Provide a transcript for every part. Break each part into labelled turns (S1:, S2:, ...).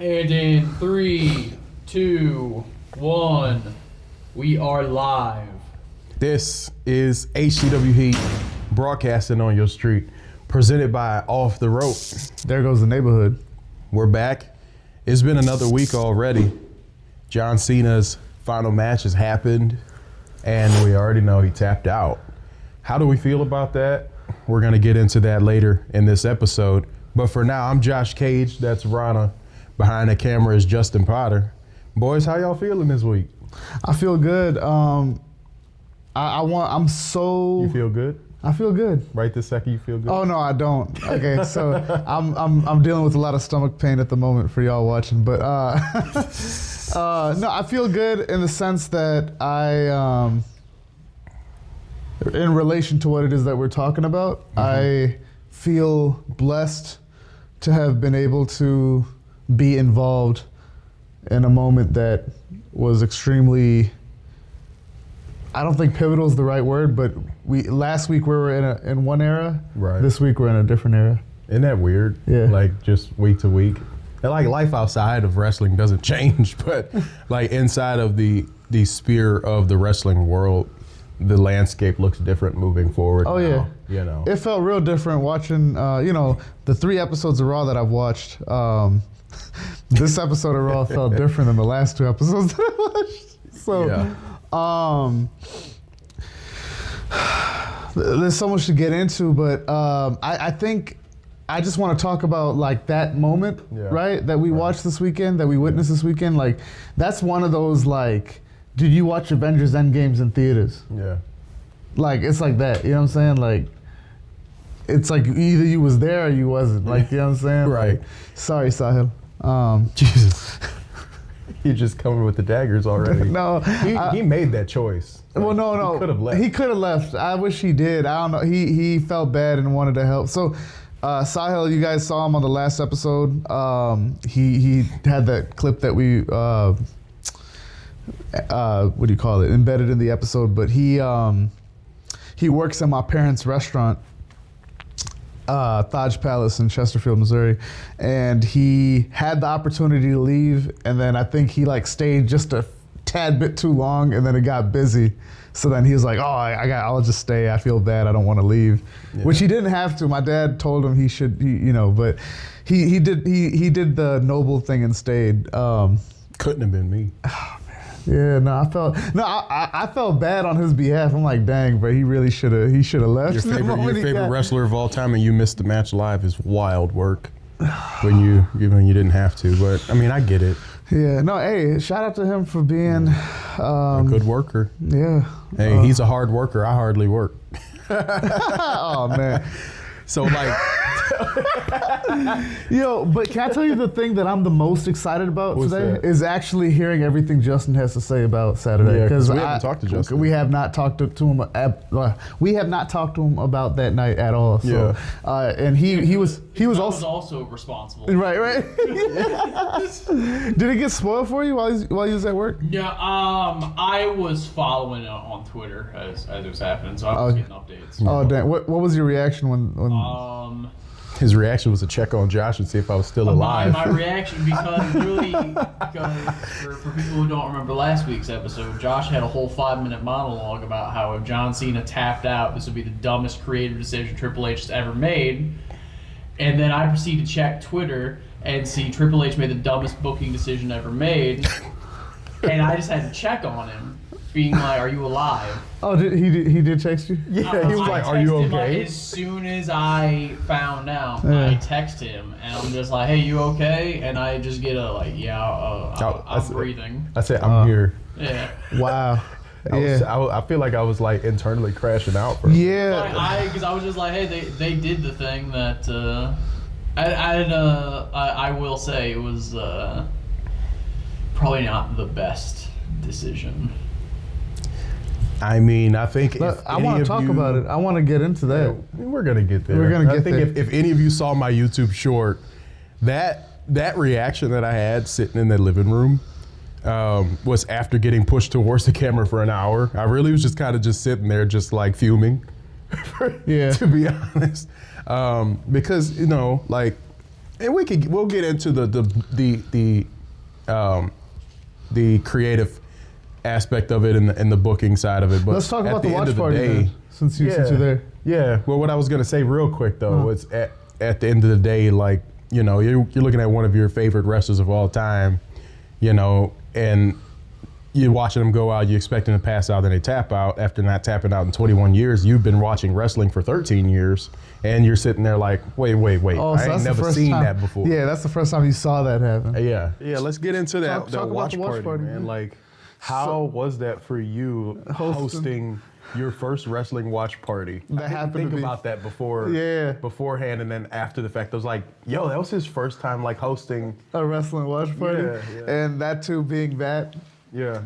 S1: And in 3, 2, 1, we are live.
S2: This is HCW HEAT, broadcasting on your street, presented by Off the Rope.
S3: There goes the neighborhood.
S2: We're back. It's been another week already. John Cena's final match has happened, and we already know he tapped out. How do we feel about that? We're going to get into that later in this episode. But for now, I'm Josh Cage. That's Rana. Behind the camera is Justin Potter. Boys, how y'all feeling this week?
S3: I feel good. I'm so.
S2: You feel good?
S3: I feel good.
S2: Right this second, you feel good?
S3: Oh no, I don't. Okay, so I'm dealing with a lot of stomach pain at the moment for y'all watching, but no, I feel good in the sense that in relation to what it is that we're talking about, I feel blessed to have been able to be involved in a moment that was extremely, I don't think pivotal is the right word, but last week we were in one era.
S2: Right.
S3: This week we're in a different era.
S2: Isn't that weird?
S3: Yeah.
S2: Like just week to week. And like life outside of wrestling doesn't change, but like inside of the sphere of the wrestling world, the landscape looks different moving forward.
S3: Oh
S2: now,
S3: yeah.
S2: You know.
S3: It felt real different watching, the 3 episodes of Raw that I've watched. This episode of Raw felt different than the last 2 episodes that I watched. So, there's so much to get into, but I think I just want to talk about like that moment, right? That we watched this weekend, that we witnessed this weekend. Like, that's one of those like, did you watch Avengers Endgames in theaters?
S2: Yeah.
S3: Like, it's like that, you know what I'm saying? Like, it's like either you was there or you wasn't. Like, you know what I'm saying?
S2: Right.
S3: Like, sorry, Sahil.
S2: Jesus. You're just coming with the daggers already.
S3: No.
S2: He made that choice.
S3: Well, no.
S2: He could have left.
S3: He could have left. I wish he did. I don't know. He felt bad and wanted to help. So, Sahil, you guys saw him on the last episode. He had that clip that we, what do you call it, embedded in the episode, but he works in my parents' restaurant, Taj Palace in Chesterfield, Missouri, and he had the opportunity to leave, and then I think he like stayed just a tad bit too long, and then it got busy. So then he was like, I'll just stay. I feel bad. I don't want to leave, which he didn't have to. My dad told him he should, but he did the noble thing and stayed.
S2: Couldn't have been me.
S3: Yeah, no, I felt bad on his behalf. I'm like, dang, bro, he really should have left.
S2: Your favorite wrestler of all time, and you missed the match live is wild work when you didn't have to. But I mean, I get it.
S3: Yeah, no, hey, shout out to him for being
S2: a good worker.
S3: Yeah.
S2: Hey, he's a hard worker. I hardly work.
S3: Oh man.
S2: So like,
S3: but can I tell you the thing that I'm the most excited about today is actually hearing everything Justin has to say about Saturday.
S2: Yeah, because we haven't talked to Justin.
S3: We have not talked to him. We have not talked to him about that night at all. So, and he was
S1: also responsible.
S3: Right. Did it get spoiled for you while you was at work?
S1: Yeah, I was following it on Twitter as it was happening, so I was getting updates.
S3: Oh damn! What was your reaction when?
S2: His reaction was to check on Josh and see if I was still alive.
S1: My reaction, because for people who don't remember last week's episode, Josh had a whole 5-minute monologue about how if John Cena tapped out, this would be the dumbest creative decision Triple H has ever made. And then I proceeded to check Twitter and see Triple H made the dumbest booking decision ever made. And I just had to check on him, being like, "Are you alive?"
S3: Oh, he did text you?
S2: Yeah, he was like, "Are you okay?"
S1: Like, as soon as I found out, I text him and I'm just like, "Hey, you okay?" And I just get a like, I'm breathing.
S2: I said, "I'm here."
S1: Yeah.
S3: Wow.
S2: I feel like I was like internally crashing out.
S1: Because I was just like, hey, they did the thing that I will say it was probably not the best decision.
S2: I mean, I think
S3: I want to talk about it. I want to get into that.
S2: Yeah, we're gonna get there. I think if any of you saw my YouTube short, that reaction that I had sitting in the living room was after getting pushed towards the camera for an hour. I really was just kind of just sitting there, just like fuming. To be honest, because like And we'll get into the creative aspect of it and the booking side of it. But
S3: let's talk about
S2: the
S3: the
S2: end
S3: watch
S2: of the
S3: party
S2: day,
S3: then, since you're there.
S2: Yeah. Well, what I was gonna say real quick though was at the end of the day, like, you know, you're looking at one of your favorite wrestlers of all time, you know, and you're watching them go out, you expect them to pass out, then they tap out after not tapping out in 21 years. You've been watching wrestling for 13 years, and you're sitting there like, wait.
S3: Oh,
S2: I ain't never seen that before.
S3: Yeah, that's the first time you saw that happen.
S2: Yeah. Let's get into that.
S3: Talk about the watch party,
S2: man. Like, how was that for you hosting your first wrestling watch party?
S3: That
S2: I
S3: happened
S2: didn't
S3: to
S2: think
S3: be-
S2: about that before.
S3: Yeah.
S2: Beforehand, and then after the fact, I was like, yo, that was his first time like hosting.
S3: A wrestling watch party,
S2: Yeah.
S3: and that too being that.
S2: Yeah.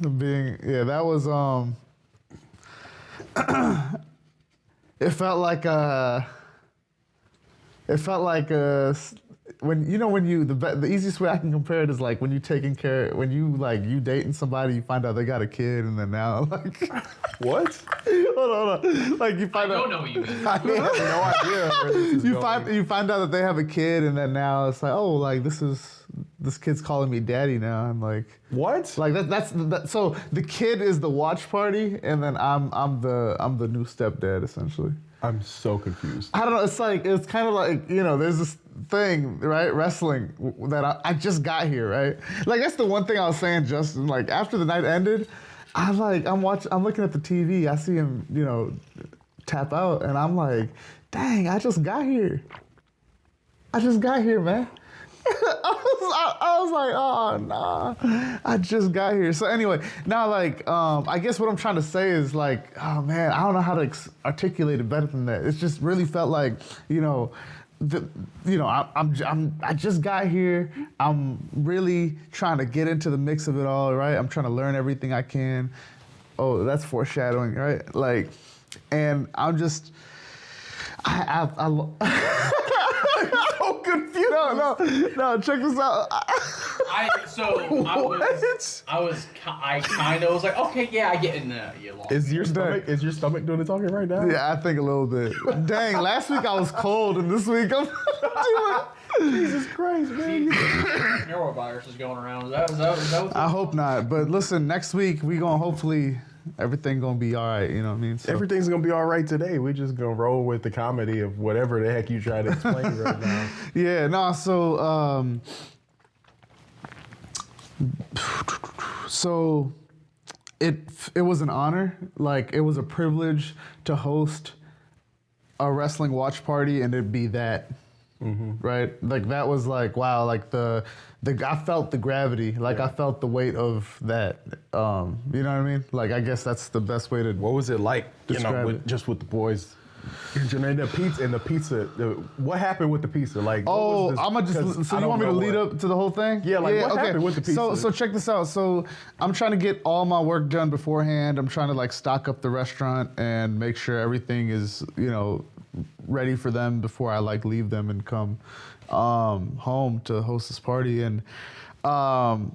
S3: That was it felt like when the easiest way I can compare it is like when you dating somebody, you find out they got a kid, and then now like
S2: What?
S3: hold on, like you
S1: I
S3: find out
S1: don't know what you mean.
S2: I have no idea where this is going.
S3: you find out that they have a kid, and then now it's like, oh, like this kid's calling me daddy now. I'm like,
S2: What?
S3: like that. So the kid is the watch party, and then I'm the new stepdad essentially.
S2: I'm so confused.
S3: I don't know. It's kind of like, you know, there's this thing, right? Wrestling that I just got here, right? Like that's the one thing I was saying, Justin. Like after the night ended, I'm looking at the TV. I see him, you know, tap out, and I'm like, dang, I just got here. Man. I was like, oh, nah, I just got here. So anyway, now like, I guess what I'm trying to say is like, oh man, I don't know how to articulate it better than that. It's just really felt like, you know, I just got here. I'm really trying to get into the mix of it all, right? I'm trying to learn everything I can. Oh, that's foreshadowing, right? Like, and I'm just, I so confused. No, check this out.
S1: I kind of was like, okay, yeah, I get in there. You lost.
S2: Is your stomach doing the talking right now?
S3: Yeah, I think a little bit. Dang, last week I was cold, and this week I'm doing.
S2: Jesus Christ, man.
S1: Neurovirus is going around. Is that what
S3: I hope not. But listen, next week we gonna hopefully everything gonna be all right. You know what I mean? So,
S2: Everything's gonna be all right today. We're just gonna roll with the comedy of whatever the heck you try to explain right now.
S3: yeah, no. So it was an honor. Like it was a privilege to host a wrestling watch party, and it'd be that. Right, like that was like wow, like the I felt the gravity, like I felt the weight of that. You know what I mean? Like I guess that's the best way to.
S2: What was it like?
S3: Describe it.
S2: Just with the boys. And the pizza. What happened with the pizza? Like,
S3: Oh,
S2: what was this?
S3: I'm gonna just.
S2: 'Cause
S3: So
S2: I
S3: you want me to
S2: don't know
S3: lead
S2: what-
S3: up to the whole thing?
S2: Yeah, like, what happened with the pizza?
S3: So check this out. So I'm trying to get all my work done beforehand. I'm trying to like stock up the restaurant and make sure everything is, you know, ready for them before I like leave them and come home to host this party. And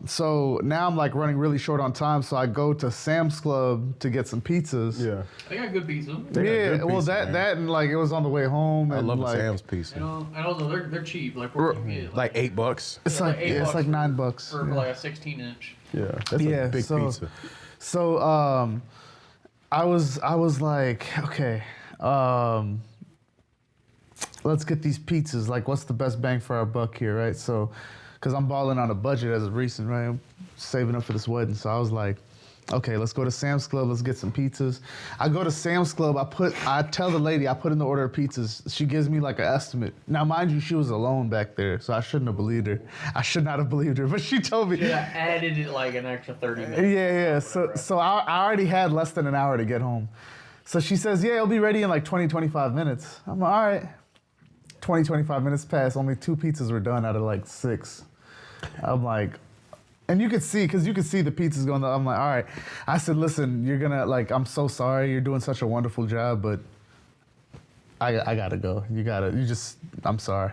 S3: so now I'm like running really short on time. So I go to Sam's Club to get some pizzas.
S2: Yeah,
S1: They got good pizza.
S2: They got
S3: Yeah,
S2: good
S3: well
S2: pizza,
S3: that
S2: man.
S3: that and like it was on the way home.
S2: I
S3: And
S2: love
S3: like,
S2: the Sam's pizza.
S1: And also they're cheap. Like we're
S2: Like $8.
S3: It's
S1: Yeah,
S3: like
S1: $8
S3: it's like
S1: for-
S3: $9
S1: for
S3: yeah.
S1: like a 16-inch.
S2: Yeah, that's a big pizza.
S3: So I was like, okay, let's get these pizzas. Like, what's the best bang for our buck here, right? So, because I'm balling on a budget as of recent, right? I'm saving up for this wedding. So I was like, okay, let's go to Sam's Club. Let's get some pizzas. I go to Sam's Club. I tell the lady, I put in the order of pizzas. She gives me like an estimate. Now, mind you, she was alone back there, so I shouldn't have believed her. I should not have believed her, but she told me.
S1: Yeah, added it like an extra 30 minutes.
S3: Yeah. So I already had less than an hour to get home. So she says, yeah, it'll be ready in like 20, 25 minutes. I'm like, all right. 20, 25 minutes passed. Only 2 pizzas were done out of like 6. I'm like, and you could see, because you could see the pizzas going up. I'm like, all right. I said, listen, you're going to, like, I'm so sorry. You're doing such a wonderful job, but I got to go. I'm sorry.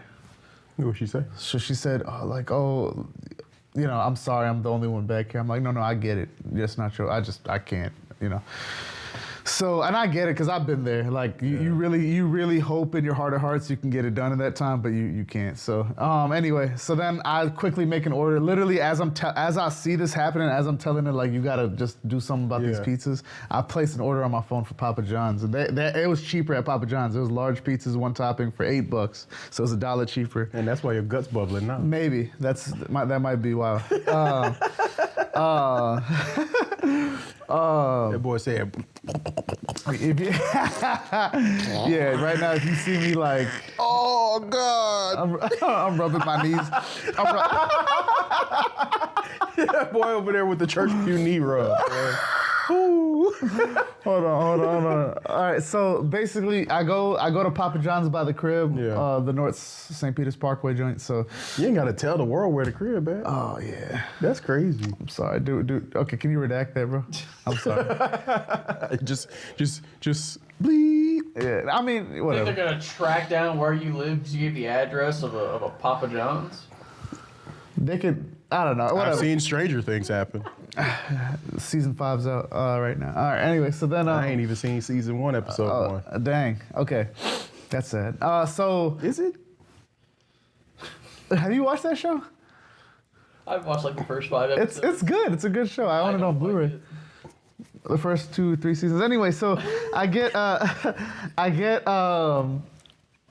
S2: What did she say?
S3: So she said, you know, I'm sorry, I'm the only one back here. I'm like, no, I get it. It's not true. I can't, you know. So, and I get it because I've been there. Like you really hope in your heart of hearts you can get it done in that time, but you can't. So, anyway, so then I quickly make an order. Literally, as I see this happening, as I'm telling her like you gotta just do something about these pizzas, I placed an order on my phone for Papa John's, and it was cheaper at Papa John's. It was large pizzas, one topping for $8, so it was $1 cheaper.
S2: And that's why your gut's bubbling now.
S3: Maybe that might be why.
S2: That boy said.
S3: Yeah, right now if you see me like,
S2: Oh God!
S3: I'm rubbing my knees.
S2: That boy over there with the church pew knee rub.
S3: Hold on. All right, so basically, I go to Papa John's by the crib, the North St. Peter's Parkway joint. So
S2: You ain't gotta tell the world where the crib at.
S3: oh yeah,
S2: That's crazy.
S3: I'm sorry, dude. Okay, can you redact that, bro? I'm sorry.
S2: just bleep.
S3: Yeah, I mean,
S1: I think
S3: whatever.
S1: they're gonna track down where you live because you gave the address of a Papa John's.
S3: They could. I don't know. Whatever.
S2: I've seen stranger things happen.
S3: Season 5's out right now. All right. Anyway, so then
S2: I ain't even seen season 1, episode 1.
S3: Dang. Okay, that's sad. So
S2: Is it?
S3: have you watched that show?
S1: I've watched like the first 5 episodes.
S3: It's good. It's a good show. I own it on Blu-ray.
S1: Like it.
S3: The first 2-3 seasons. Anyway, so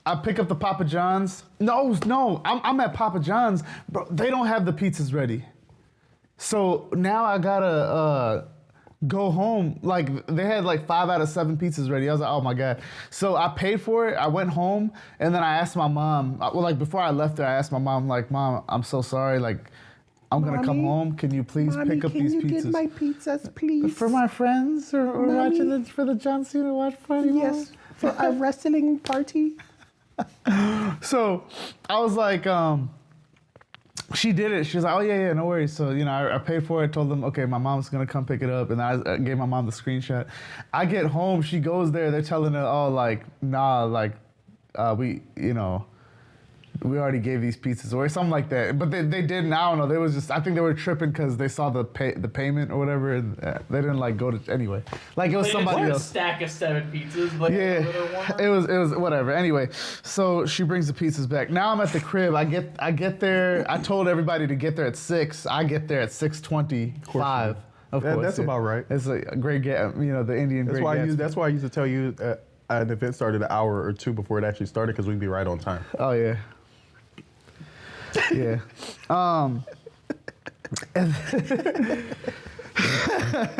S3: I pick up the Papa John's. No, I'm at Papa John's, bro. They don't have the pizzas ready. So now I gotta go home. Like they had like 5 out of 7 pizzas ready. I was like, oh my God. So I paid for it. I went home and then I asked my mom, well, like before I left there, I asked my mom, like, Mom, I'm so sorry. Like, I'm gonna come home. Can you please pick up these pizzas?
S2: Can you get my pizzas, please?
S3: For my friends or watching for the John Cena watch party?
S2: Yes, for a wrestling party.
S3: So I was like, she did it. She was like, oh yeah, no worries. So, I paid for it, told them, okay, my mom's gonna come pick it up. And I gave my mom the screenshot. I get home, she goes there, they're telling her, oh, like, nah, like, we already gave these pizzas or something like that. But they didn't, I don't know. They was just, I think they were tripping because they saw the payment or whatever. And they didn't like go to, anyway. Like it was somebody else.
S1: Stack of 7 pizzas. Like
S3: Yeah, it was whatever. Anyway, so she brings the pizzas back. Now I'm at the crib. I get there. I told everybody to get there at 6. I get there at 6:25. Of course,
S2: That's about right.
S3: It's a great gap. The Indian.
S2: That's
S3: great
S2: why
S3: Gatsby.
S2: that's why I used to tell you an event started an hour or 2 before it actually started because we'd be right on time.
S3: Oh yeah. Yeah.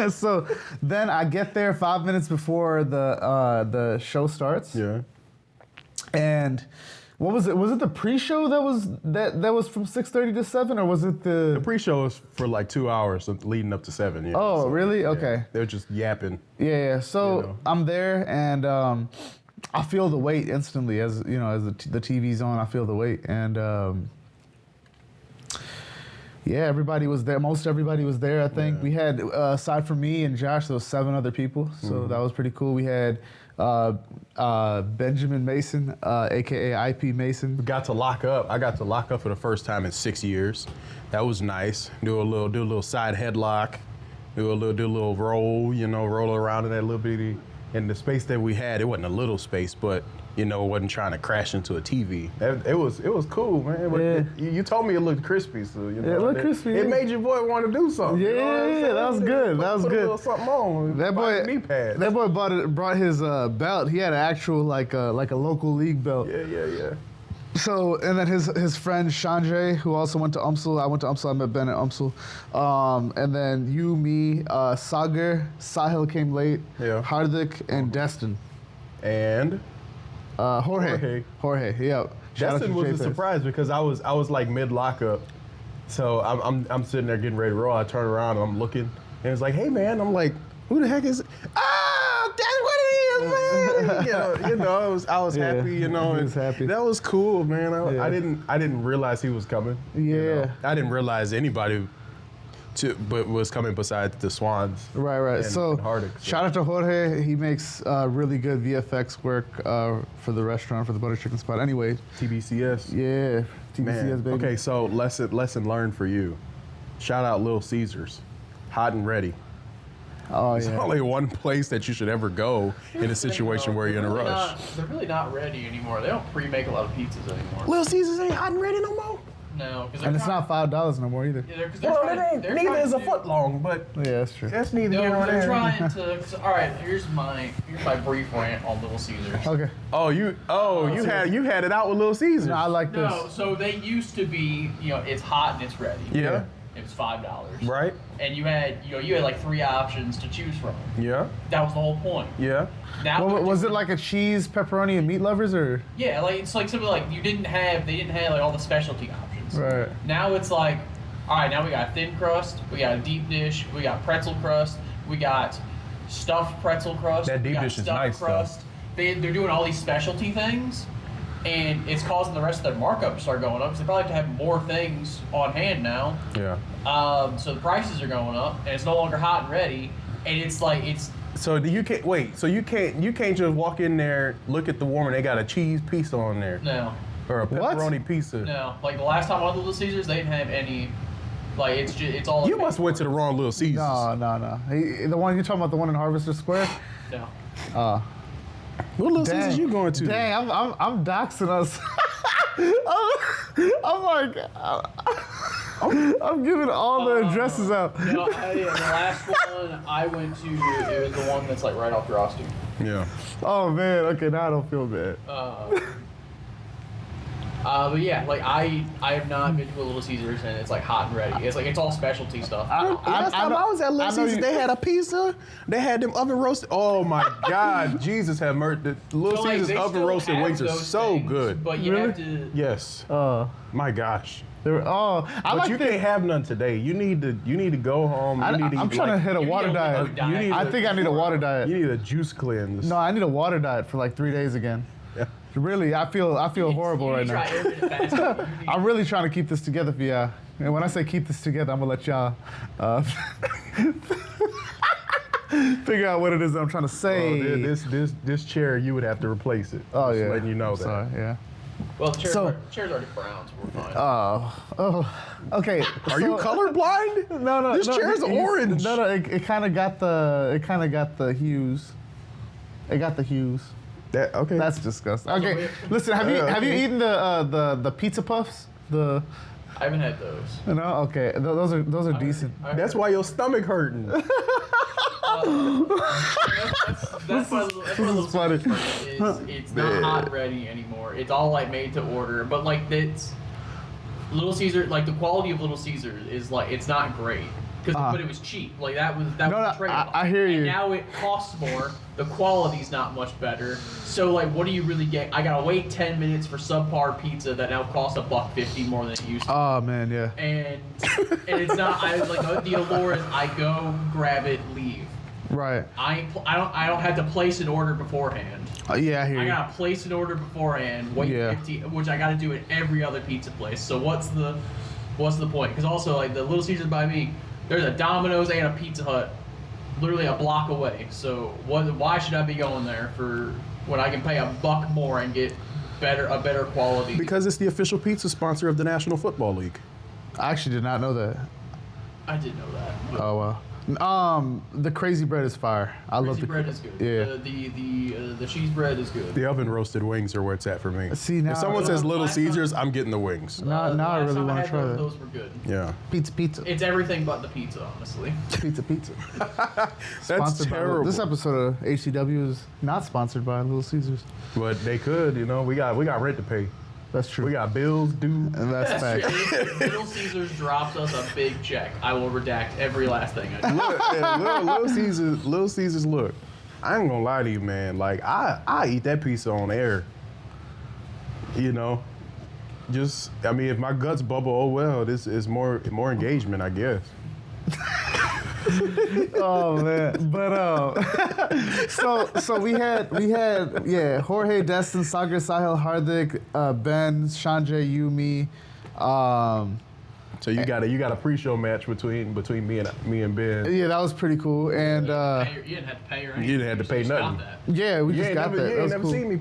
S3: So then I get there 5 minutes before the show starts.
S2: Yeah.
S3: And what was it? Was it the pre-show that was from 6:30 to 7, or was it
S2: The pre-show is for like 2 hours leading up to 7. Yeah.
S3: Oh,
S2: So,
S3: really?
S2: yeah,
S3: Okay.
S2: they're just yapping.
S3: Yeah. So I'm there and I feel the weight instantly as the TV's on. I feel the weight and. Yeah, everybody was there. Most everybody was there, I think.
S2: Yeah.
S3: We had, aside from me and Josh, there was 7 other people. So that was pretty cool. We had Benjamin Mason, a.k.a. IP Mason.
S2: Got to lock up. I got to lock up for the first time in 6 years. That was nice. Do a little side headlock. Do a little roll, roll around in that little bitty. In the space that we had, it wasn't a little space, but it wasn't trying to crash into a TV. It was cool, man. But you told me it looked crispy, so
S3: it looked crispy.
S2: It made your boy want to do something.
S3: Yeah,
S2: you know what I'm saying?
S3: that was good. That was
S2: Put
S3: good.
S2: a little something on.
S3: That boy,
S2: knee pads.
S3: that boy brought his belt. He had an actual like a local league belt.
S2: Yeah.
S3: So and then his friend Sanjay, who also went to UMSL. I went to UMSL. I met Ben at UMSL. And then you, me, Sagar, Sahil came late.
S2: Yeah.
S3: Hardik and Destin.
S2: And
S3: Jorge. Yeah. Shout out to
S2: Destin was a
S3: J-Pez.
S2: surprise because I was like mid lockup, so I'm sitting there getting ready to roll. I turn around and I'm looking, and it's like, hey man, I'm like, who the heck is it? Ah, that's what it is, man. I was
S3: Yeah,
S2: happy,
S3: he was
S2: and
S3: happy.
S2: that was cool, man.
S3: Yeah.
S2: I didn't realize he was coming.
S3: Yeah.
S2: I didn't realize anybody but was coming besides the Swans.
S3: Right.
S2: And
S3: So,
S2: Hardik, so.
S3: shout out to Jorge. He makes really good VFX work for the restaurant, for the butter chicken spot. Anyway,
S2: TBCS.
S3: yeah, TBCS,
S2: Man.
S3: baby.
S2: Okay, so lesson learned for you. Shout out Little Caesars, hot and ready.
S3: Oh
S2: There's
S3: yeah.
S2: only one place that you should ever go in a situation where you're in a rush.
S1: They're really not ready anymore. They don't pre-make a lot of pizzas anymore.
S2: Little Caesars ain't hot and ready no more.
S1: No, because
S3: And it's not $5 no more either.
S2: Neither is a foot long, but
S3: Yeah, that's true.
S2: that's neither
S1: No,
S2: here nor
S1: they're
S2: there.
S1: trying to. All right, here's my brief rant on Little Caesars.
S3: Okay.
S2: You had it out with Little Caesars.
S3: No, I like this.
S1: No, so they used to be, it's hot and it's ready.
S2: Yeah.
S1: It was $5.
S2: Right?
S1: And you had like 3 options to choose from.
S2: Yeah.
S1: That was the whole point.
S2: Yeah.
S1: Now
S3: Well, was it like a cheese, pepperoni, and meat lovers, or?
S1: Yeah, like it's like something like they didn't have like all the specialty options.
S3: Right.
S1: Now it's like, all right, now we got thin crust, we got a deep dish, we got pretzel crust, we got stuffed pretzel crust.
S2: That
S1: we
S2: deep
S1: got
S2: dish is
S1: stuffed
S2: nice, though.
S1: crust. They're doing all these specialty things, and it's causing the rest of their markup to start going up because they probably have to have more things on hand now.
S2: Yeah.
S1: So the prices are going up, and it's no longer hot and ready, and it's like
S2: So you can't wait. So you can't just walk in there, look at the warmer. They got a cheese pizza on there
S1: no.
S2: or a
S3: What?
S2: pepperoni pizza.
S1: No, like the last time I went to Little Caesars, they didn't have any. Like it's all.
S2: You must went to the wrong Little Caesars.
S3: No. The one you're talking about, the one in Harvester Square.
S1: No.
S2: What Little Caesars you going to?
S3: Dang, I'm doxing us. I'm giving all the addresses out.
S1: No, the last one I went to, it was the one that's like right off Drosty.
S2: Yeah.
S3: Oh man, okay, now I don't feel bad.
S1: But yeah, like I have not been to a Little Caesars and it's like hot and ready. It's all specialty stuff.
S2: Last time I was at Little Caesars, they had a pizza. They had them oven roasted. Oh my God, Jesus have mercy. The Little
S1: So, like,
S2: Caesars
S1: they
S2: oven
S1: still
S2: roasted
S1: have
S2: wings are
S1: those
S2: so
S1: things,
S2: good.
S1: But you
S3: Really?
S1: have to.
S2: Yes. My gosh.
S3: I
S2: But
S3: like
S2: you can't have none today. You need to go home. You need to
S3: I'm
S2: eat,
S3: trying to
S2: like,
S3: hit a
S1: you
S3: water
S1: need a
S3: diet.
S1: liquid diet.
S2: You need
S3: I think I need a water diet.
S2: You need a juice cleanse.
S3: No, I need a water diet for like 3 days again.
S2: Yeah.
S3: Really, I feel horrible right now.
S1: Try intermittent fasting.
S3: I'm really trying to keep this together for y'all. And when I say keep this together, I'm gonna let y'all figure out what it is that I'm trying to say.
S2: Oh, this chair, you would have to replace it.
S3: Oh
S2: Just
S3: yeah,
S2: letting you know
S3: I'm
S2: that.
S3: Sorry, yeah.
S1: Well, the chair's,
S3: So-
S1: chair's already brown, so we're fine.
S3: Okay.
S2: Are you colorblind?
S3: No.
S2: This chair's orange.
S3: No. It kind of got the hues. It got the hues.
S2: Okay.
S3: That's disgusting. Okay,
S1: weird.
S3: listen. Have you
S2: okay.
S3: eaten the pizza puffs?
S1: I haven't had those.
S3: No. Okay. Those are decent.
S2: That's why your stomach hurting.
S1: That's why Little
S3: funny.
S1: Caesars it's not hot and ready anymore. It's all like made to order, but like it's Little Caesar. Like the quality of Little Caesar is like it's not great but it was cheap. Like that was the trade-off.
S3: I hear you.
S1: And now it costs more. The quality's not much better. So like, what do you really get? I gotta wait 10 minutes for subpar pizza that now costs $1.50 more than it used to.
S3: Oh man, yeah.
S1: And it's not. I like the allure is I go grab it, leave.
S3: Right.
S1: I don't have to place an order beforehand.
S3: Yeah, I hear
S1: I
S3: you.
S1: gotta place an order beforehand, wait
S3: Yeah.
S1: 15, which I gotta do at every other pizza place. So what's the point? Because also like the Little Caesars by me, there's a Domino's and a Pizza Hut, literally a block away. So why should I be going there for when I can pay $1 more and get a better quality?
S2: Because it's the official pizza sponsor of the National Football League.
S3: I actually did not know that.
S1: I did know that. But
S3: Oh well. The crazy bread is fire. I love
S1: crazy
S3: the
S1: bread is good.
S3: Yeah.
S1: The cheese bread is good.
S2: The oven roasted wings are where it's at for me.
S3: See, now-
S2: if someone says Little
S1: Last time-
S2: Caesars, I'm getting the wings.
S3: Now
S1: The
S3: I
S1: last
S3: really
S1: time
S3: want
S1: had
S3: to try that.
S1: those were good.
S2: Yeah.
S3: Pizza.
S1: It's everything but the pizza, honestly.
S3: Pizza.
S2: That's
S3: Sponsored by-
S2: terrible.
S3: This episode of HCW is not sponsored by Little Caesars.
S2: But they could, we got rent to pay.
S3: That's true.
S2: We got bills due.
S3: and that's
S1: That's
S3: fact.
S1: true. If Little Caesars drops us a big check, I will redact every last thing I do.
S2: Look, Little Caesars, look. I ain't gonna lie to you, man. Like I eat that pizza on air. Just if my guts bubble, oh well, this is more engagement, I guess.
S3: Oh man, but so we had Jorge, Destin, Sagar, Sahil, Hardik, Ben, Sanjay, Yumi.
S2: So you got a pre-show match between me and Ben.
S3: Yeah, that was pretty cool, and
S1: You didn't have to pay or anything.
S2: You didn't have to pay
S1: just got
S2: nothing.
S1: that.
S3: yeah, we
S2: You
S3: just
S2: ain't
S3: got
S2: never,
S3: that.
S2: you
S3: That
S2: ain't
S3: was
S2: never
S3: cool.
S2: seen me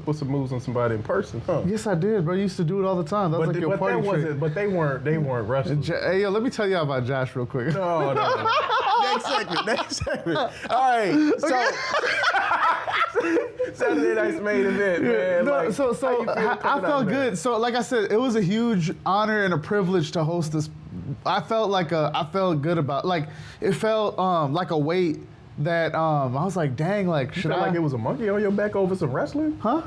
S2: put some moves on somebody in person, huh?
S3: Yes, I did, bro. You used to do it all the time. That was like your party trick.
S2: But they weren't wrestlers.
S3: Hey, yo, let me tell y'all about Josh real quick.
S2: No. Yeah, Next segment. All right. So Saturday night's main event, man.
S3: No,
S2: Like,
S3: so
S2: how you feel
S3: I
S2: coming out
S3: felt
S2: of there?
S3: good. So like I said, it was a huge honor and a privilege to host this. I felt good about, like, it felt like a weight that I was like, dang, like,
S2: You
S3: should
S2: felt
S3: I?
S2: like it was a monkey on your back over some wrestling?
S3: Huh?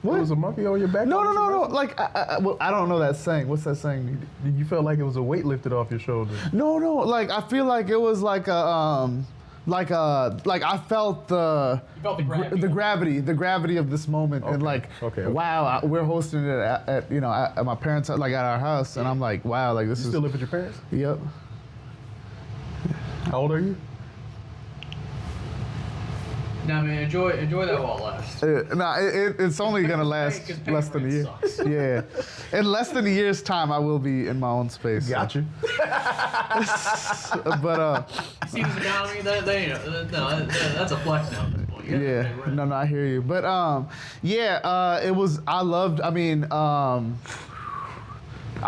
S2: What? It was a monkey on your back?
S3: No,
S2: over
S3: no,
S2: some
S3: no, no.
S2: wrestling?
S3: Like, well, I don't know that saying. What's that saying?
S2: You felt like it was a weight lifted off your shoulders.
S3: No, no. Like, I feel like it was like a like I felt the
S1: You felt the gravity.
S3: the gravity of this moment, and like,
S2: okay.
S3: wow, we're hosting it at at my parents' like at our house, and I'm like, wow, like this
S2: You
S3: is
S2: still live with your parents?
S3: yep.
S2: How old are you?
S1: Nah, man, enjoy that while it lasts.
S3: It's only gonna last
S1: Because
S3: less than a year.
S1: sucks.
S3: Yeah, in less than a year's time, I will be in my own space.
S2: Got you.
S3: But
S1: See this economy? That's a flex now at this point. You gotta
S3: yeah,
S1: pay rent.
S3: no, I hear you. But it was. I loved. I mean, I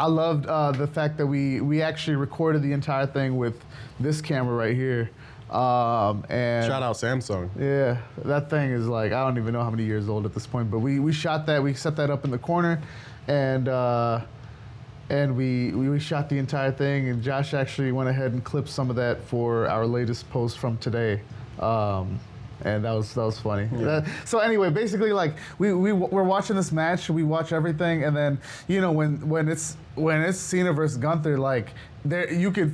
S3: loved the fact that we actually recorded the entire thing with this camera right here. And
S2: Shout out Samsung.
S3: yeah, that thing is like, I don't even know how many years old at this point, but we shot that. We set that up in the corner, and we shot the entire thing. And Josh actually went ahead and clipped some of that for our latest post from today. And that was funny.
S2: Yeah.
S3: So anyway, basically, like we're watching this match, we watch everything, and then when it's Cena versus Gunther, like there you can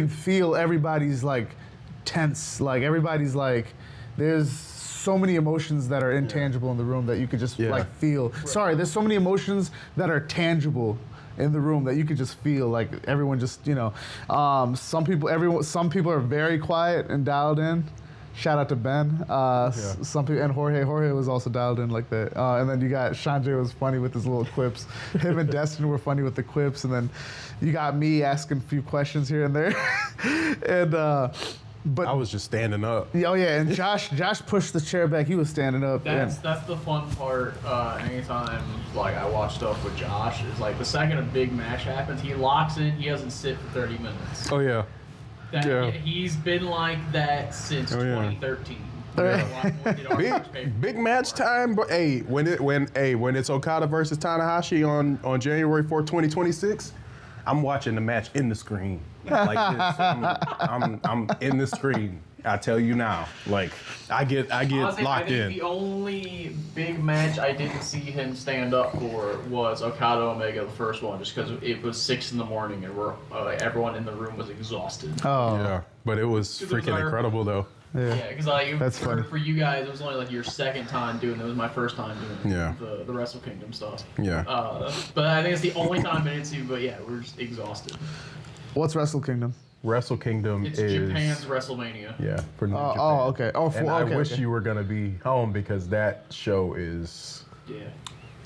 S3: feel everybody's like tense, like everybody's like there's so many emotions that are intangible in the room that you could just like feel. Sorry, there's so many emotions that are tangible in the room that you could just feel, like everyone just some people are very quiet and dialed in. Shout out to Ben. Some people, and Jorge was also dialed in like that. And then you got Sanjay was funny with his little quips. Him and Destin were funny with the quips. And then you got me asking a few questions here and there. And but
S2: I was just standing up.
S3: oh yeah, and Josh pushed the chair back. He was standing up.
S1: That's the fun part. Anytime like I watch stuff with Josh, is like the second a big match happens, he locks in. He doesn't sit for 30 minutes.
S2: Oh yeah.
S1: He's been like that since 2013.
S2: Big match time, but hey, when it's Okada versus Tanahashi on January 4th, 2026, I'm watching the match in the screen like this. I'm in the screen. I tell you now, like I get
S1: Honestly,
S2: locked
S1: I think
S2: in.
S1: The only big match I didn't see him stand up for was Okada Omega, the first one, just because it was 6 in the morning and everyone in the room was exhausted.
S3: Oh
S2: Yeah, but it was freaking incredible though.
S1: Yeah, because like
S3: That's funny.
S1: for you guys, it was only like your second time doing it. It was my first time doing
S2: Yeah.
S1: the Wrestle Kingdom stuff.
S2: Yeah.
S1: But I think it's the only time I've been into. But yeah, we're just exhausted.
S3: What's Wrestle Kingdom?
S2: Wrestle Kingdom
S1: It's
S2: is
S1: Japan's WrestleMania.
S2: Yeah, for New Japan.
S3: Oh, okay. Oh,
S2: And I wish
S3: okay.
S2: you were gonna be home because that show is.
S1: Yeah.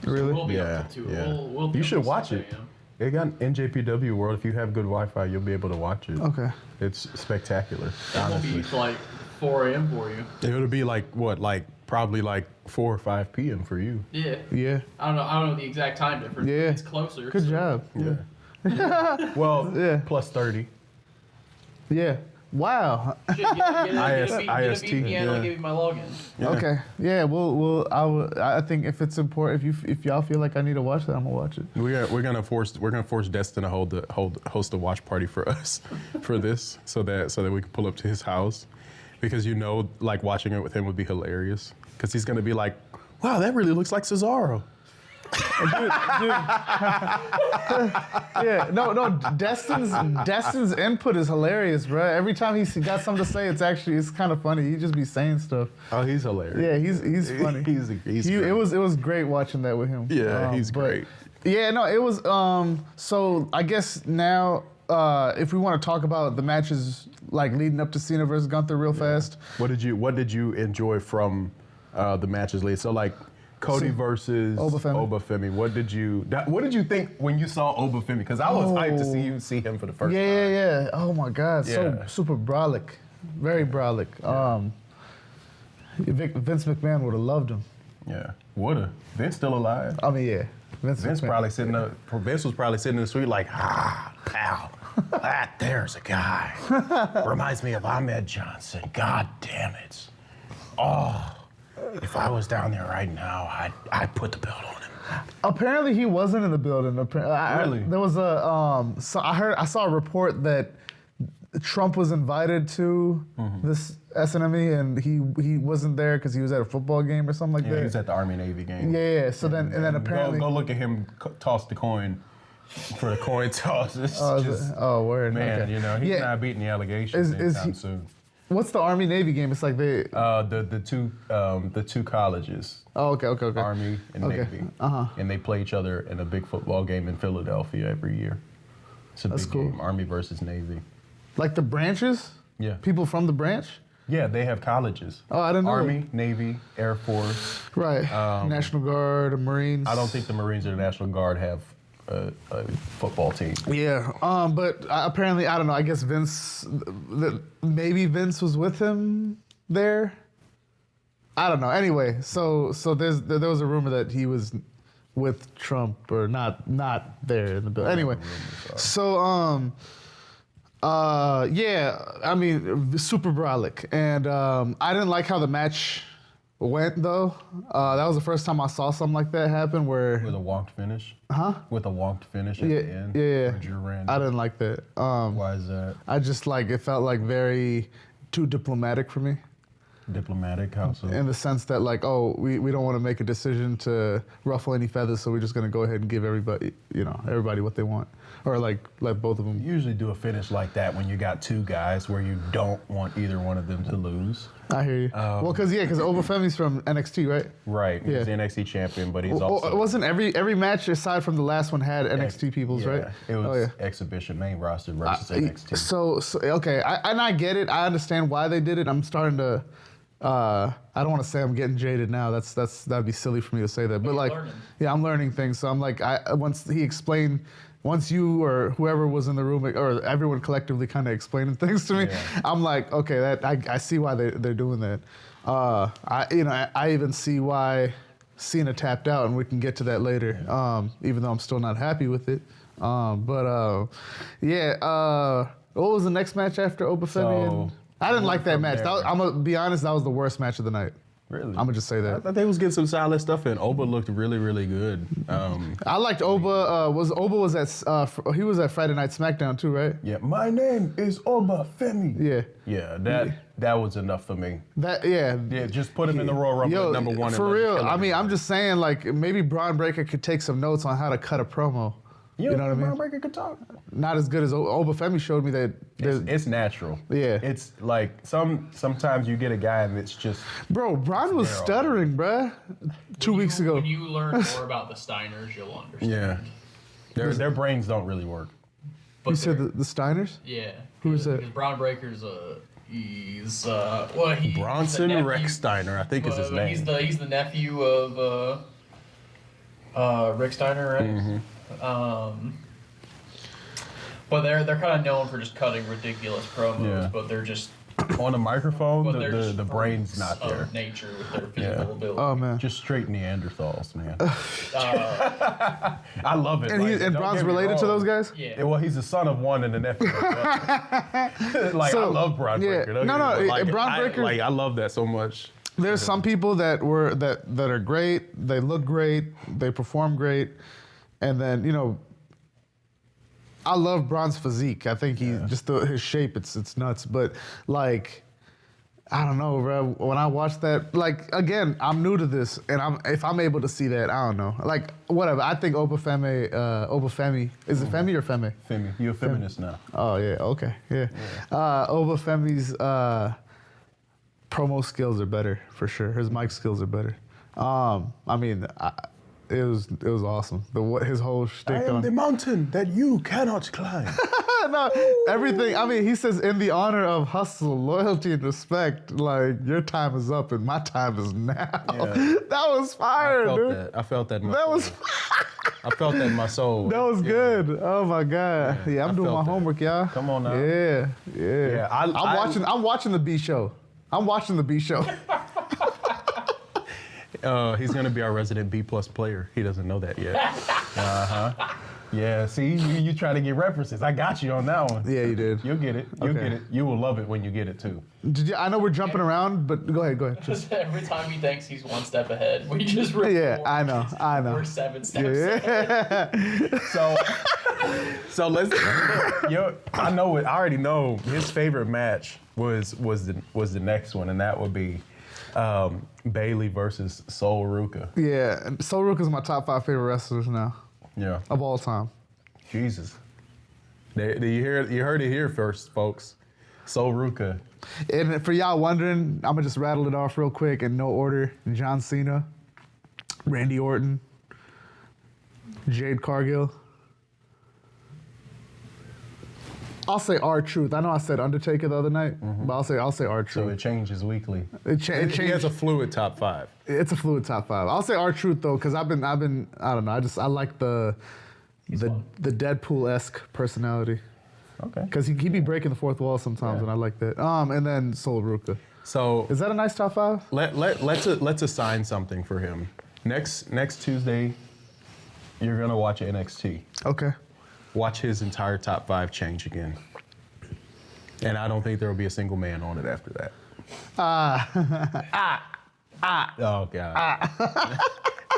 S3: Really?
S1: We'll be
S2: Yeah,
S1: up till 2.
S2: yeah.
S1: We'll be
S2: You
S1: up
S2: should
S1: till
S2: watch
S1: 6
S2: it.
S1: a.m.
S2: It got NJPW World. If you have good Wi-Fi, you'll be able to watch it.
S3: Okay.
S2: It's spectacular.
S1: That won't
S2: Honestly,
S1: be like 4 a.m. for you.
S2: it'll be like what, like probably like 4 or 5 p.m. for you.
S1: Yeah.
S3: Yeah.
S1: I don't know the exact time difference.
S3: Yeah.
S1: It's closer.
S3: Good
S1: so-
S3: job.
S2: Yeah. Well,
S3: Yeah.
S2: plus 30.
S3: Yeah. Wow.
S1: Shit, get a
S2: IST,
S1: VPN,
S2: yeah.
S1: I'll give you my login.
S2: Yeah.
S3: Okay. Yeah. I think if it's important, if y'all feel like I need to watch that, I'm gonna watch it.
S2: We're gonna force Destin to host a watch party for us for this so that we can pull up to his house, because like watching it with him would be hilarious, because he's gonna be like, wow, that really looks like Cesaro.
S3: Yeah. No. Destin's input is hilarious, bro. Every time he's got something to say, it's kind of funny. He just be saying stuff.
S2: Oh, he's hilarious.
S3: Yeah. He's funny.
S2: He's great.
S3: It was great watching that with him.
S2: Yeah, he's great.
S3: Yeah. No. It was. So I guess now. If we want to talk about the matches like leading up to Cena versus Gunther real fast.
S2: What did you enjoy from the matches later? So like Cody versus Obafemi. What did you think when you saw Obafemi? Because I was hyped to see him for the first time.
S3: Yeah. Oh my God. So
S2: Yeah.
S3: super brolic, very brolic. Vince McMahon would have loved him.
S2: Yeah, woulda. Vince still alive.
S3: I mean, yeah. Vince
S2: Vince
S3: McMahon.
S2: was probably sitting in the suite like, pow. That there's a guy. Reminds me of Ahmed Johnson. God damn it. Oh, if I was down there right now, I'd put the belt on him.
S3: Apparently, he wasn't in the building.
S2: Really?
S3: There was I saw a report that Trump was invited to this SNME, and he wasn't there because he was at a football game or something like that.
S2: He was at the Army-Navy game.
S3: Yeah. So then apparently
S2: go look at him toss the coin for the coin toss. It's just,
S3: word.
S2: man,
S3: Okay.
S2: he's not beating the allegations anytime soon.
S3: What's the Army Navy game? It's like they.
S2: The two colleges.
S3: Oh, okay.
S2: Army and Navy. And they play each other in a big football game in Philadelphia every year. It's a
S3: That's
S2: big
S3: cool.
S2: game. Army versus Navy.
S3: Like the branches?
S2: Yeah.
S3: People from the branch?
S2: Yeah, they have colleges.
S3: Oh, I didn't know.
S2: Army, Navy, Air Force.
S3: Right. National Guard, Marines.
S2: I don't think the Marines or the National Guard have a football team.
S3: Yeah. But apparently, I don't know. I guess maybe Vince was with him there. I don't know. Anyway, so there was a rumor that he was with Trump or not there in the building. Anyway, so yeah, I mean, super brolic, and I didn't like how the match went though. That was the first time I saw something like that happen where
S2: With a walked finish?
S3: Huh?
S2: With a walked finish at the end?
S3: Yeah.
S2: Where Drew ran.
S3: I didn't like that.
S2: Why is that?
S3: I just it felt like very too diplomatic for me.
S2: Diplomatic? How so?
S3: In the sense that we don't want to make a decision to ruffle any feathers, so we're just gonna go ahead and give everybody what they want, or let both of them.
S2: You usually do a finish like that when you got two guys where you don't want either one of them to lose.
S3: I hear you. Because Obafemi's from NXT, right?
S2: Right. He's
S3: Yeah.
S2: the NXT champion, but he's also.
S3: Wasn't every match aside from the last one had NXT peoples, right?
S2: It was exhibition, main roster versus NXT.
S3: So okay, I get it. I understand why they did it. I'm starting to. I don't want to say I'm getting jaded now. That'd be silly for me to say that. But
S1: learning.
S3: yeah, I'm learning things. So I'm once you or whoever was in the room or everyone collectively kind of explaining things to me, I'm like, okay, I see why they're doing that. I even see why Cena tapped out, and we can get to that later. Even though I'm still not happy with it. What was the next match after Obafemi? I didn't like that match. I'm gonna be honest. That was the worst match of the night.
S2: Really?
S3: I'm gonna just say that.
S2: I thought they was getting some solid stuff in. Oba looked really, really good.
S3: I liked Oba. He was at Friday Night SmackDown too, right?
S2: Yeah. My name is Oba Femi.
S3: Yeah.
S2: Yeah. That was enough for me.
S3: Yeah,
S2: just put him in the Royal Rumble at number one.
S3: For real. I mean, I'm just saying, maybe Braun Breaker could take some notes on how to cut a promo. You know what I mean?
S2: Braun Breaker could talk.
S3: Not as good as Obafemi showed me that.
S2: It's natural.
S3: Yeah.
S2: It's like sometimes you get a guy and it's just.
S3: Bro, Braun was stuttering, bruh, 2 weeks ago.
S1: When you learn more about the Steiners, you'll understand.
S2: Yeah. Their brains don't really work.
S3: You said the Steiners?
S1: Yeah.
S3: Who's that?
S1: Because Braun Breaker's he's
S2: Bronson
S1: the nephew-
S2: Rex Steiner, I think is his name.
S1: He's the nephew of Rick Steiner, right?
S2: Mm-hmm.
S1: But they're kind of known for just cutting ridiculous promos,
S2: Yeah.
S1: but they're just
S2: On the microphone,
S1: but they're
S2: the
S1: just
S2: brain's
S1: freaks
S2: not
S1: of
S2: there.
S1: nature with their physical ability.
S3: Oh man.
S2: Just straight Neanderthals, man. I love it.
S3: And
S2: don't
S3: Braun's
S2: get me
S3: related to
S2: wrong.
S3: those guys?
S1: Yeah.
S2: Well, he's the son of one and the nephew of one. I love Braun Breaker. Don't
S3: No,
S2: get me wrong.
S3: Braun Breaker-
S2: I love that so much.
S3: There's some people that are great. They look great. They perform great, and then I love Braun's physique. I think his shape. It's nuts. But I don't know, bro. When I watch that, again, I'm new to this, and if I'm able to see that, I don't know. Whatever. I think Obafemi. Is it Femi or Femi?
S2: Femi, you're a feminist now.
S3: Oh yeah. Okay. Yeah. Obafemi's promo skills are better for sure. His mic skills are better. It was awesome. His whole shtick
S2: I am
S3: on
S2: the mountain that you cannot climb.
S3: no, everything. He says in the honor of hustle, loyalty, and respect. Your time is up and my time is now.
S2: Yeah.
S3: That was fire, dude.
S2: I felt that.
S3: That was.
S2: I felt that in my soul.
S3: That was good. Oh my god. Yeah, I'm doing my homework, y'all.
S2: Come on now.
S3: Yeah. I'm watching the B show.
S2: He's gonna be our resident B+ player. He doesn't know that yet. Yeah, see, you try to get references. I got you on that one.
S3: Yeah, you did.
S2: You'll get it. You'll get it. You will love it when you get it too.
S3: I know we're jumping around, but go ahead.
S1: Just every time he thinks he's one step ahead, we just rip
S3: Yeah,
S1: forward.
S3: I know.
S1: We're 7 steps ahead.
S2: So let's. I know it. I already know his favorite match was the next one, and that would be Bailey versus Sol Ruka.
S3: Yeah, and Sol Ruka's my top 5 favorite wrestlers now.
S2: Yeah.
S3: Of all time.
S2: Jesus. You heard it here first, folks. Sol Ruka.
S3: And for y'all wondering, I'm gonna just rattle it off real quick in no order. John Cena, Randy Orton, Jade Cargill. I'll say R-Truth. I know I said Undertaker the other night, but I'll say R-Truth.
S2: So it changes weekly.
S3: It changed.
S2: He has a fluid top 5.
S3: It's a fluid top 5. I'll say R-Truth though, because I've been I don't know. I like the Deadpool-esque personality.
S2: Okay.
S3: Because he be breaking the fourth wall sometimes, and I like that. And then Sol Ruka.
S2: So
S3: Is that a nice top 5?
S2: let's assign something for him. Next Tuesday, you're gonna watch NXT.
S3: Okay.
S2: Watch his entire top 5 change again. And I don't think there will be a single man on it after that. Oh God.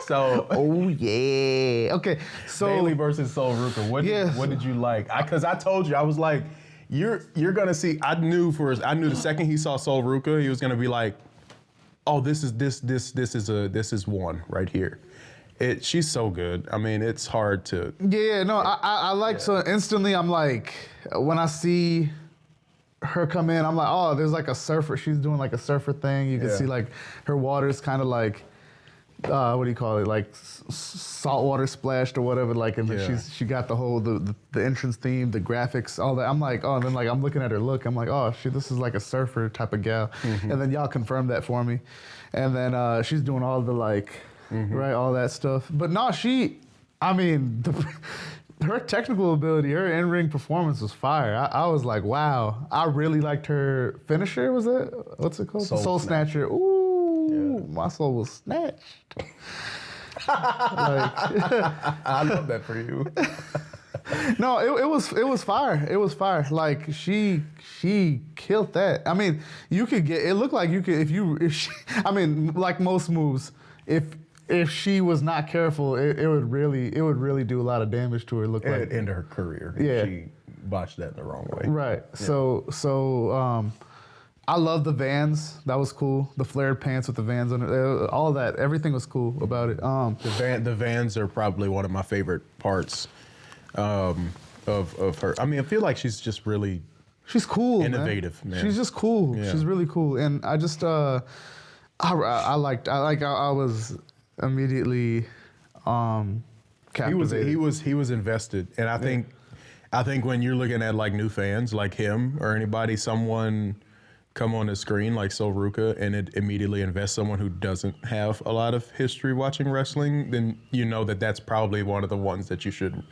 S2: So
S3: Oh yeah. Okay. So
S2: Bailey versus Sol Ruka. What did you like? Because I told you, I was like, you're gonna see. I knew the second he saw Sol Ruka, he was gonna be like, oh, this is one right here. She's so good. I mean, it's hard to.
S3: yeah, no, I like so instantly. I'm like, when I see her come in, I'm like, oh, there's like a surfer. She's doing like a surfer thing. You can see like her water's kind of like, what do you call it? Like salt water splashed or whatever. Like, and then she got the whole the entrance theme, the graphics, all that. I'm like, oh, and then like I'm looking at her look. I'm like, oh, this is like a surfer type of gal. And then y'all confirmed that for me. And then she's doing all the like, right, all that stuff. But no, her technical ability, her in-ring performance was fire. I was like, wow. I really liked her finisher. Was it? What's it called? Soul Snatcher. Ooh, my soul was snatched.
S2: I love that for you.
S3: No, it was fire. It was fire. Like she killed that. I mean, you could get. It looked like you could I mean, like most moves, if she was not careful, it would really do a lot of damage to her. Look like
S2: End her career.
S3: Yeah.
S2: She botched that in the wrong way.
S3: right.
S2: Yeah.
S3: So I love the Vans. That was cool. The flared pants with the Vans on it. All of that. Everything was cool about it.
S2: The Vans are probably one of my favorite parts of her. I mean, I feel like she's just really
S3: she's cool.
S2: innovative, man.
S3: She's just cool.
S2: Yeah.
S3: She's really cool. And I just I was immediately captivated.
S2: He was invested, and I think when you're looking at like new fans like him or anybody, someone come on the screen like Sol Ruka and it immediately invests someone who doesn't have a lot of history watching wrestling, then you know that's probably one of the ones that you should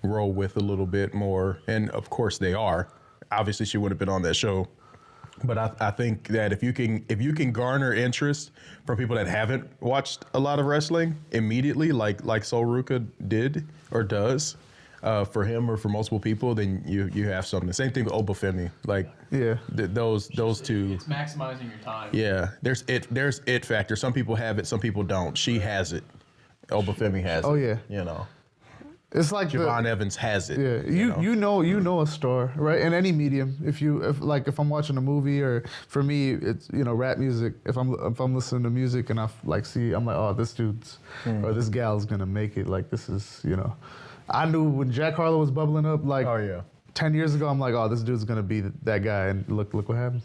S2: roll with a little bit more. And of course they are. Obviously she would have been on that show. But I think that if you can garner interest from people that haven't watched a lot of wrestling immediately, like Sol Ruka did or does, for him or for multiple people, then you have something. Same thing with Obafemi. Like those two.
S1: It's maximizing your time.
S2: Yeah, there's it factor. Some people have it, some people don't. She has it. Obafemi has it.
S3: Oh yeah.
S2: You know.
S3: It's like
S2: Javon Evans has it.
S3: Yeah, you know a star, right? In any medium. If I'm watching a movie, or for me it's rap music. If I'm listening to music and I'm like, oh, this dude's or this gal's gonna make it. Like this is I knew when Jack Harlow was bubbling up like 10 years ago. I'm like, oh, this dude's gonna be that guy, and look what happens.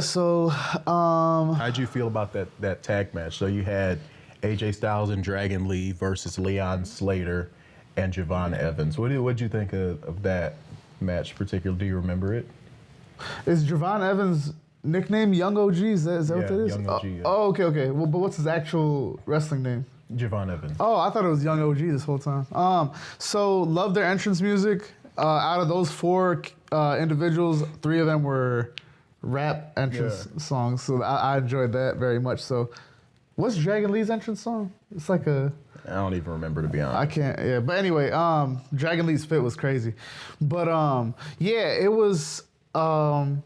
S3: So
S2: how'd you feel about that tag match? So you had AJ Styles and Dragon Lee versus Leon Slater and Javon Evans. What'd you think of that match particularly? Do you remember it?
S3: Is Javon Evans' nickname Young OG? Is that what that is?
S2: Young OG. Yeah.
S3: Oh, okay. Well, but what's his actual wrestling name?
S2: Javon Evans.
S3: Oh, I thought it was Young OG this whole time. So love their entrance music. Out of those 4 individuals, 3 of them were rap entrance songs. So I enjoyed that very much. So What's Dragon Lee's entrance song? It's like a.
S2: I don't even remember, to be honest.
S3: I can't. Yeah, but anyway, Dragon Lee's fit was crazy, but yeah, it was. I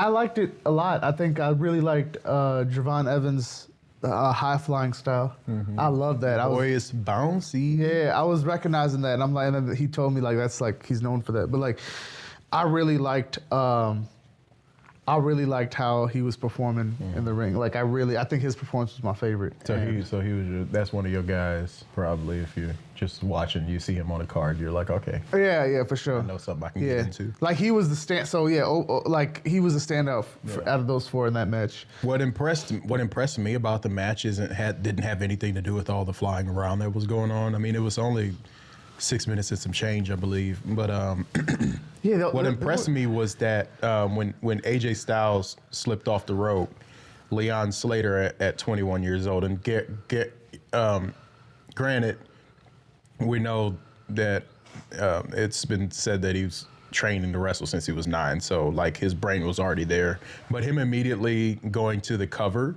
S3: liked it a lot. I think I really liked Javon Evans' high flying style. I love that.
S2: Boy, it's bouncy.
S3: Yeah, I was recognizing that, and I'm like, and then he told me like that's like he's known for that. But like, I really liked how he was performing in the ring. Like I think his performance was my favorite.
S2: So he was that's one of your guys probably. If you're just watching, you see him on a card, you're like, okay,
S3: yeah, for sure.
S2: I know something I can get into.
S3: Like he was the stand. So yeah, like he was a standout out of those four in that match.
S2: What impressed me about the match didn't have anything to do with all the flying around that was going on. I mean, it was only 6 minutes and some change, I believe. But what impressed me was that when AJ Styles slipped off the rope, Leon Slater at 21 years old, and granted, we know that it's been said that he was training to wrestle since he was 9, so like his brain was already there. But him immediately going to the cover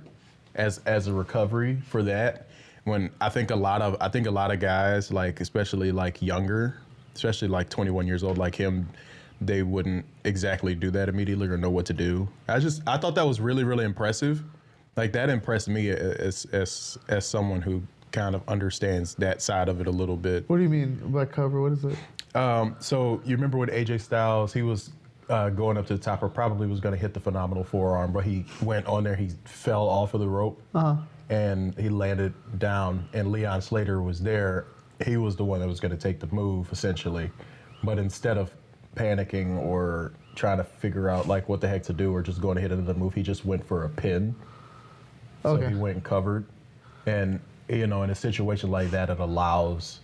S2: as a recovery for that, when I think a lot of guys, like especially like younger, especially like 21 years old like him, they wouldn't exactly do that immediately or know what to do. I thought that was really, really impressive. Like that impressed me as someone who kind of understands that side of it a little bit.
S3: What do you mean by cover? What is it?
S2: So you remember with AJ Styles, he was going up to the top, or probably was going to hit the phenomenal forearm, but he went on there, he fell off of the rope, and he landed down, and Leon Slater was there. He was the one that was going to take the move, essentially. But instead of panicking or trying to figure out like what the heck to do or just going to hit another move, he just went for a pin. So he went and covered. And in a situation like that, it allows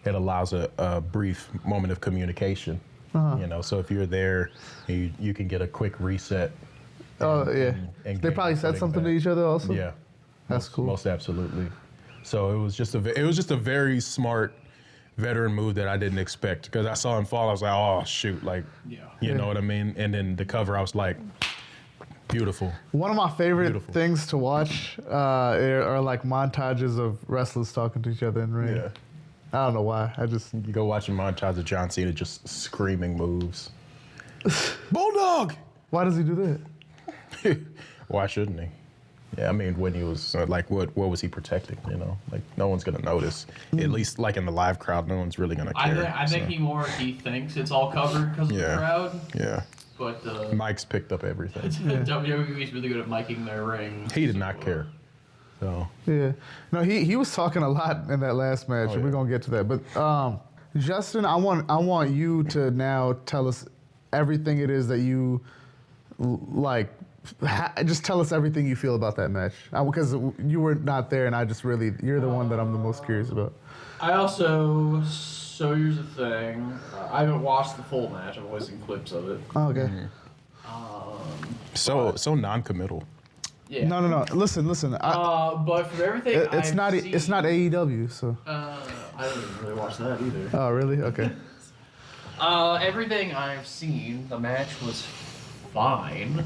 S2: a brief moment of communication. So if you're there, you can get a quick reset.
S3: And they probably said something to each other also.
S2: Yeah,
S3: that's cool.
S2: Most absolutely. So it was just a very smart veteran move that I didn't expect, because I saw him fall. I was like, oh shoot, like, you know what I mean. And then the cover, I was like, beautiful. One of my favorite things to watch are like montages of wrestlers talking to each other in the ring. Yeah. I don't know why. You go watch a montage of John Cena just screaming moves. Bulldog! Why does he do that? Why shouldn't he? Yeah, I mean, when he was like, what was he protecting? Like no one's gonna notice. At least like in the live crowd, no one's really gonna care.
S1: I think he thinks it's all covered because of the crowd.
S2: Yeah.
S1: But
S2: Mike's picked up everything.
S1: WWE's really good at miking their ring.
S2: He did not care. So
S3: yeah, no, he was talking a lot in that last match, and we're gonna get to that. But Justin, I want you to now tell us everything it is that you like. Just tell us everything you feel about that match, because you were not there, and you're the one that I'm the most curious about.
S1: So here's the thing. I haven't watched the full match. I've only seen clips of it.
S3: Oh, okay.
S2: So non-committal.
S1: Yeah.
S3: No. Listen.
S1: But from everything
S3: it's not AEW, so.
S1: I didn't really watch that either.
S3: Oh, really? Okay.
S1: Everything I've seen, the match was fine.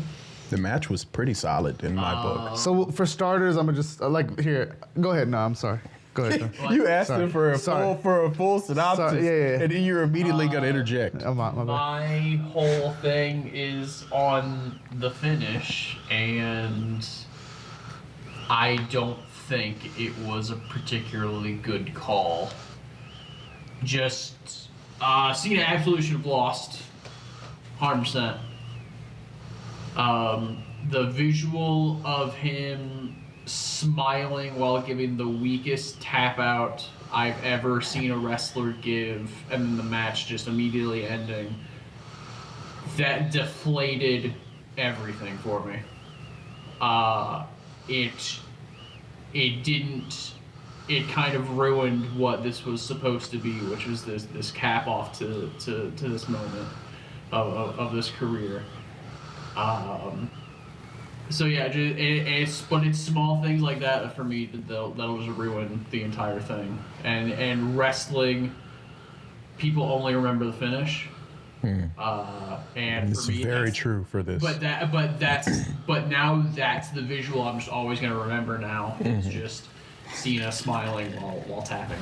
S2: The match was pretty solid in my book.
S3: So for starters, I'm gonna just here. Go ahead. No, I'm sorry. Go ahead.
S2: You asked him for a full synopsis, and then you're immediately gonna interject.
S1: My whole thing is on the finish, and I don't think it was a particularly good call. Just Cena absolutely should have lost, 100%. The visual of him smiling while giving the weakest tap out I've ever seen a wrestler give, and then the match just immediately ending, that deflated everything for me. It kind of ruined what this was supposed to be, which was this cap off to this moment of this career. So yeah, it's small things like that for me that'll just ruin the entire thing. And wrestling, people only remember the finish. And
S2: It's
S1: for me,
S2: very
S1: that's-
S2: true for this.
S1: But now that's the visual I'm just always gonna remember now. It's just Cena smiling while tapping,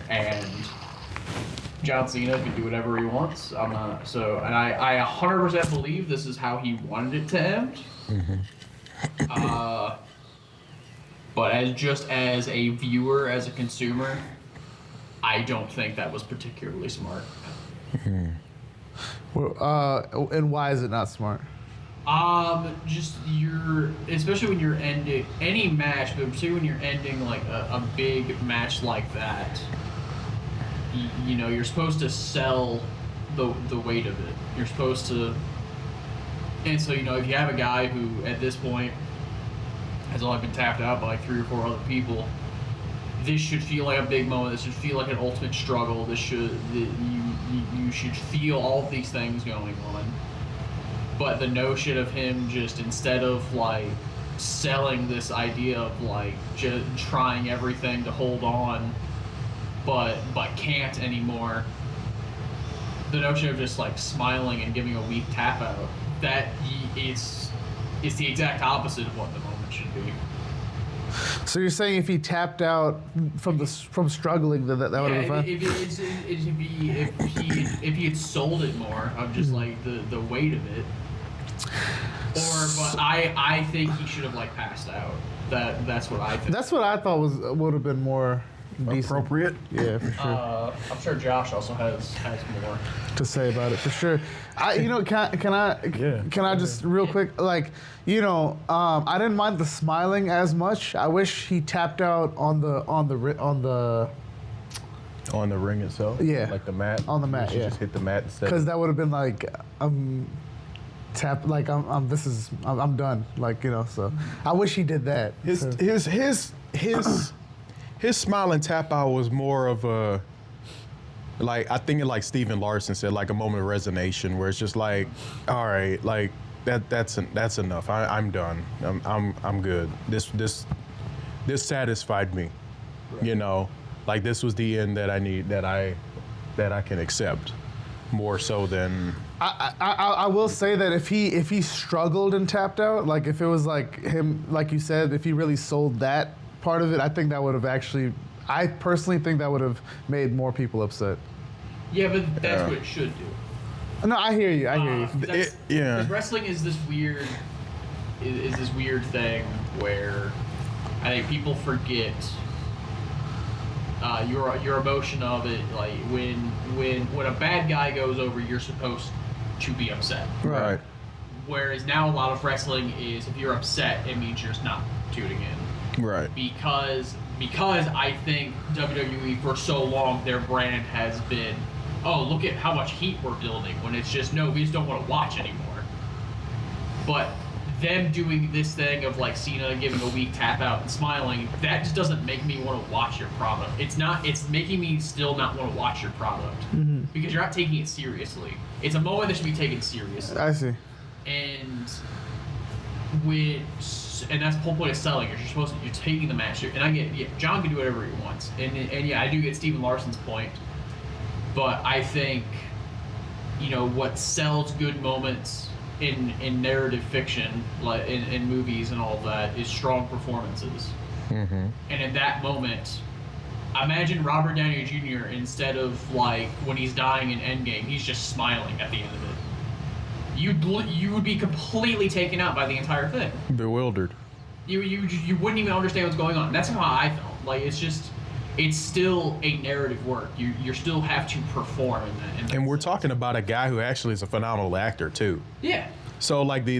S1: and John Cena can do whatever he wants. I'm not and I 100% believe this is how he wanted it to end. But as a viewer, as a consumer, I don't think that was particularly smart.
S3: Well, and why is it not smart?
S1: Just especially when you're ending any match, but particularly when you're ending like a big match like that, you know, you're supposed to sell the weight of it. You're supposed to, and so, you know, if you have a guy who at this point has only been tapped out by like 3 or 4 other people, this should feel like a big moment. This should feel like an ultimate struggle. You should feel all of these things going on. But the notion of him just, instead of like selling this idea of like just trying everything to hold on, but can't anymore, the notion of just like smiling and giving a weak tap out, it's the exact opposite of what the moment should be.
S3: So you're saying if he tapped out from struggling, that would have been fine?
S1: If he had sold it more of just like the weight of it, but I think he should have like passed out. That's what I think.
S3: That's what I thought would have been more decent.
S2: Appropriate.
S3: Yeah, for sure.
S1: I'm sure Josh also has more
S3: To say about it for sure. Can I just real quick, like, you know, I didn't mind the smiling as much. I wish he tapped out on the
S2: ring itself.
S3: Yeah.
S2: Like the mat.
S3: On the mat, yeah.
S2: Just hit the mat instead.
S3: because that would have been like tap, like I'm done, like, you know. So I wish he did that.
S2: His smile and tap out was more of a, like, I think like Steven Larson said, like a moment of resignation where it's just like, all right, like that's enough. I'm done. I'm good. This satisfied me. Right. You know, like this was the end that I need, that I can accept, more so than.
S3: I will say that if he struggled and tapped out, like if it was like him, like you said, if he really sold that part of it, I think that would have actually, I personally think that would have made more people upset.
S1: Yeah, but that's what it should do.
S3: No, I hear you.
S1: Because wrestling is this weird thing where I think people forget your emotion of it. Like when a bad guy goes over, you're supposed to be upset.
S2: Right.
S1: Whereas now a lot of wrestling is, if you're upset, it means you're just not tuning in.
S2: Right.
S1: Because I think WWE for so long, their brand has been, oh, look at how much heat we're building, when it's just, no, we just don't want to watch anymore. But them doing this thing of like Cena giving a weak tap out and smiling, that just doesn't make me want to watch your product. It's making me still not want to watch your product. Mm-hmm. Because you're not taking it seriously. It's a moment that should be taken seriously.
S3: I see.
S1: And that's the whole point of selling. You're taking the match, and I get, yeah, John can do whatever he wants, and yeah, I do get Steven Larson's point, but I think, you know, what sells good moments in narrative fiction, like in movies and all of that, is strong performances. Mm-hmm. And in that moment, imagine Robert Downey Jr. instead of like when he's dying in Endgame, he's just smiling at the end of it. You would be completely taken out by the entire thing.
S2: Bewildered.
S1: You wouldn't even understand what's going on. That's how I felt. Like it's still a narrative work. You still have to perform in that.
S2: And we're talking about a guy who actually is a phenomenal actor too.
S1: Yeah.
S2: So like the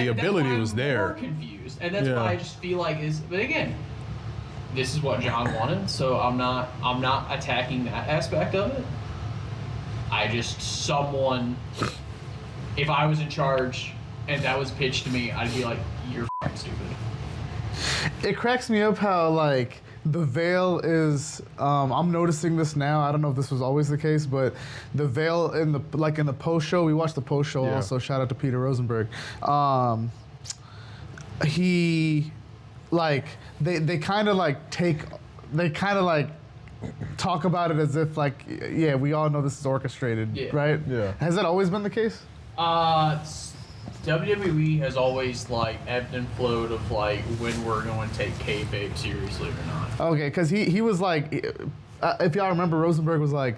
S2: ability was there.
S1: I'm more confused, and that's why I just feel like is. But again, this is what John wanted, so I'm not attacking that aspect of it. If I was in charge and that was pitched to me, I'd be like, you're f***ing stupid.
S3: It cracks me up how, like, the veil is, I'm noticing this now. I don't know if this was always the case, but the veil in the post show, we watched the post show also, shout out to Peter Rosenberg. He, like, they kind of like talk about it as if like, yeah, we all know this is orchestrated,
S1: Yeah.
S3: right?
S2: Yeah.
S3: Has that always been the case?
S1: WWE has always like ebbed and flowed of like when we're going to take kayfabe seriously or not.
S3: Okay, because he was like, if y'all remember, Rosenberg was like,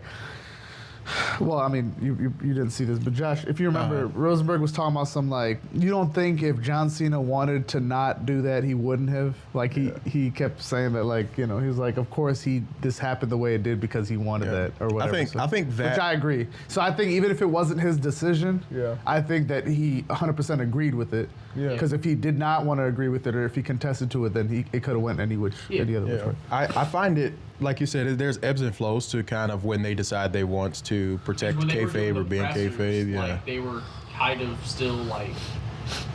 S3: well, I mean, you didn't see this, but Josh, if you remember, Rosenberg was talking about some like, you don't think if John Cena wanted to not do that, he wouldn't have? Like he kept saying that, like, you know, he was like, of course this happened the way it did because he wanted that or whatever.
S2: I think that,
S3: which I agree. So I think even if it wasn't his decision,
S2: Yeah.
S3: I think that he 100% agreed with it.
S2: Yeah.
S3: Because if he did not want to agree with it, or if he contested to it, then it could have went any other which way.
S2: I find it, like you said, there's ebbs and flows to kind of when they decide they want to protect
S1: When they were doing
S2: kayfabe or
S1: the
S2: being
S1: pressers,
S2: kayfabe. Yeah.
S1: like they were kind of still like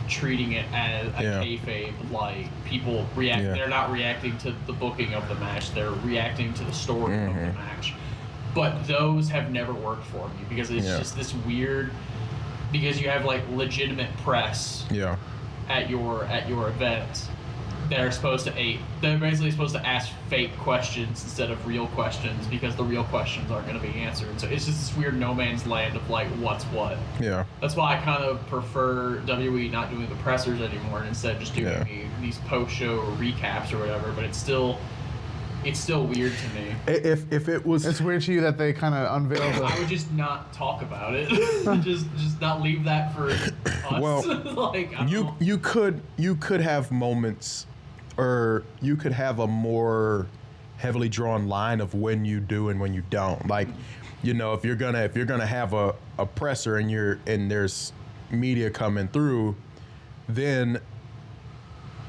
S1: treating it as a
S2: Yeah.
S1: kayfabe, like people react.
S2: Yeah.
S1: They're not reacting to the booking of the match. They're reacting to the story of the match. But those have never worked for me because it's just this weird. Because you have like legitimate press
S2: Yeah.
S1: at your events that are supposed to they're basically supposed to ask fake questions instead of real questions because the real questions aren't going to be answered. So it's just this weird no man's land of like what's what.
S2: Yeah.
S1: That's why I kind of prefer WWE not doing the pressers anymore and instead just doing these post-show recaps or whatever. But it's still weird to me.
S2: If it was,
S3: It's weird to you that they kind of unveiled
S1: I
S3: the.
S1: would just not talk about it. just not leave that for us.
S2: Well,
S1: like I don't know.
S2: you could have moments, or you could have a more heavily drawn line of when you do and when you don't. Like, you know, if you're gonna have a presser and there's media coming through, then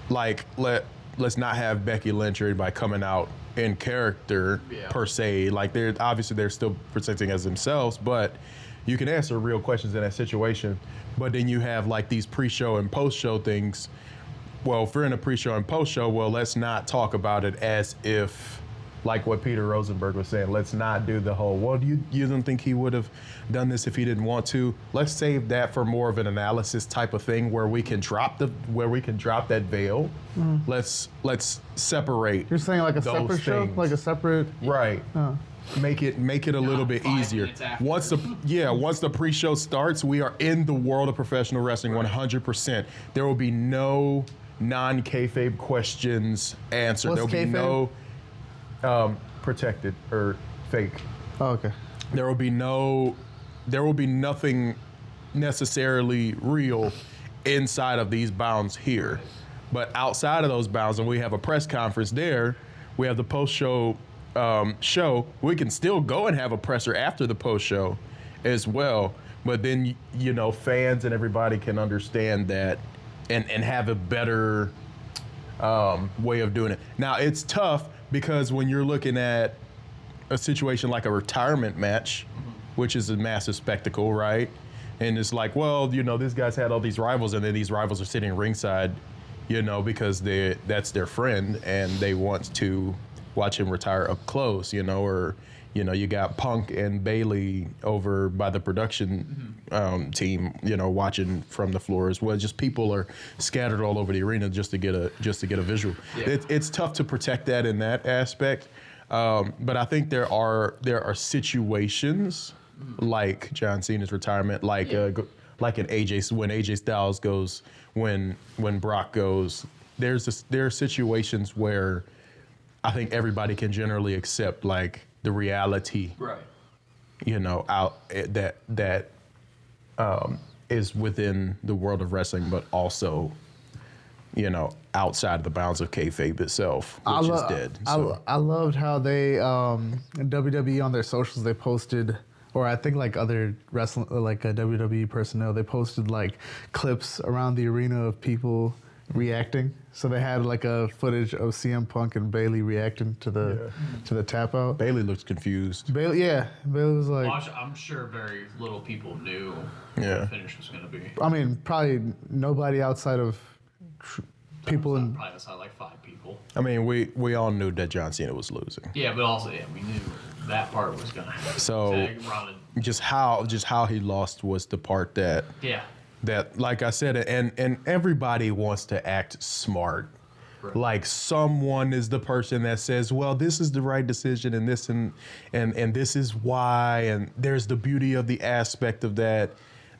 S2: like let's not have Becky Lynch or anybody coming out in character per se. Like they're still presenting as themselves, but you can answer real questions in that situation. But then you have like these pre-show and post-show things. Well, if we're in a pre-show and post-show, well, let's not talk about it as if, like what Peter Rosenberg was saying, let's not do the whole, well, you don't think he would have done this if he didn't want to? Let's save that for more of an analysis type of thing where we can drop that veil. Let's separate.
S3: You're saying like a
S2: those
S3: separate show,
S2: things.
S3: like a separate.
S2: Right. Make it a little bit
S1: 5
S2: easier.
S1: minutes after.
S2: Once the pre-show starts, we are in the world of professional wrestling 100%. There will be no non-kayfabe questions answered.
S3: What's
S2: There will be
S3: kayfabe?
S2: no protected or fake.
S3: Oh, okay.
S2: There will be nothing necessarily real inside of these bounds here. But outside of those bounds, and we have a press conference there, we have the post-show show. We can still go and have a presser after the post-show as well. But then, you know, fans and everybody can understand that and have a better way of doing it. Now, it's tough because when you're looking at a situation like a retirement match, which is a massive spectacle, right? And it's like, well, you know, this guy's had all these rivals, and then these rivals are sitting ringside, you know, because that's their friend, and they want to watch him retire up close, you know, or, you know, you got Punk and Bailey over by the production team, you know, watching from the floor as well. Just people are scattered all over the arena just to get a visual.
S1: Yeah.
S2: It's tough to protect that in that aspect, but I think there are situations like John Cena's retirement, like an AJ when AJ Styles goes, when Brock goes. There are situations where I think everybody can generally accept like the reality,
S1: Right.
S2: you know, out that is within the world of wrestling, but also, you know, outside of the bounds of kayfabe itself, which is dead. So.
S3: I loved how they WWE on their socials they posted, or I think like other wrestling like WWE personnel, they posted like clips around the arena of people reacting. So they had like a footage of CM Punk and Bailey reacting to the tap out.
S2: Bailey looks confused.
S3: Bailey was like,
S1: I'm sure very little people knew what
S2: Yeah.
S1: the finish was going to be.
S3: I mean, probably nobody outside of people in.
S1: Probably outside like 5 people.
S2: I mean, we all knew that John Cena was losing.
S1: Yeah, but also we knew that part was going to happen.
S2: So
S1: Rana,
S2: just how he lost was the part that, like I said, and everybody wants to act smart
S1: Right.
S2: Like someone is the person that says, well, this is the right decision and this and this is why, and there's the beauty of the aspect of that.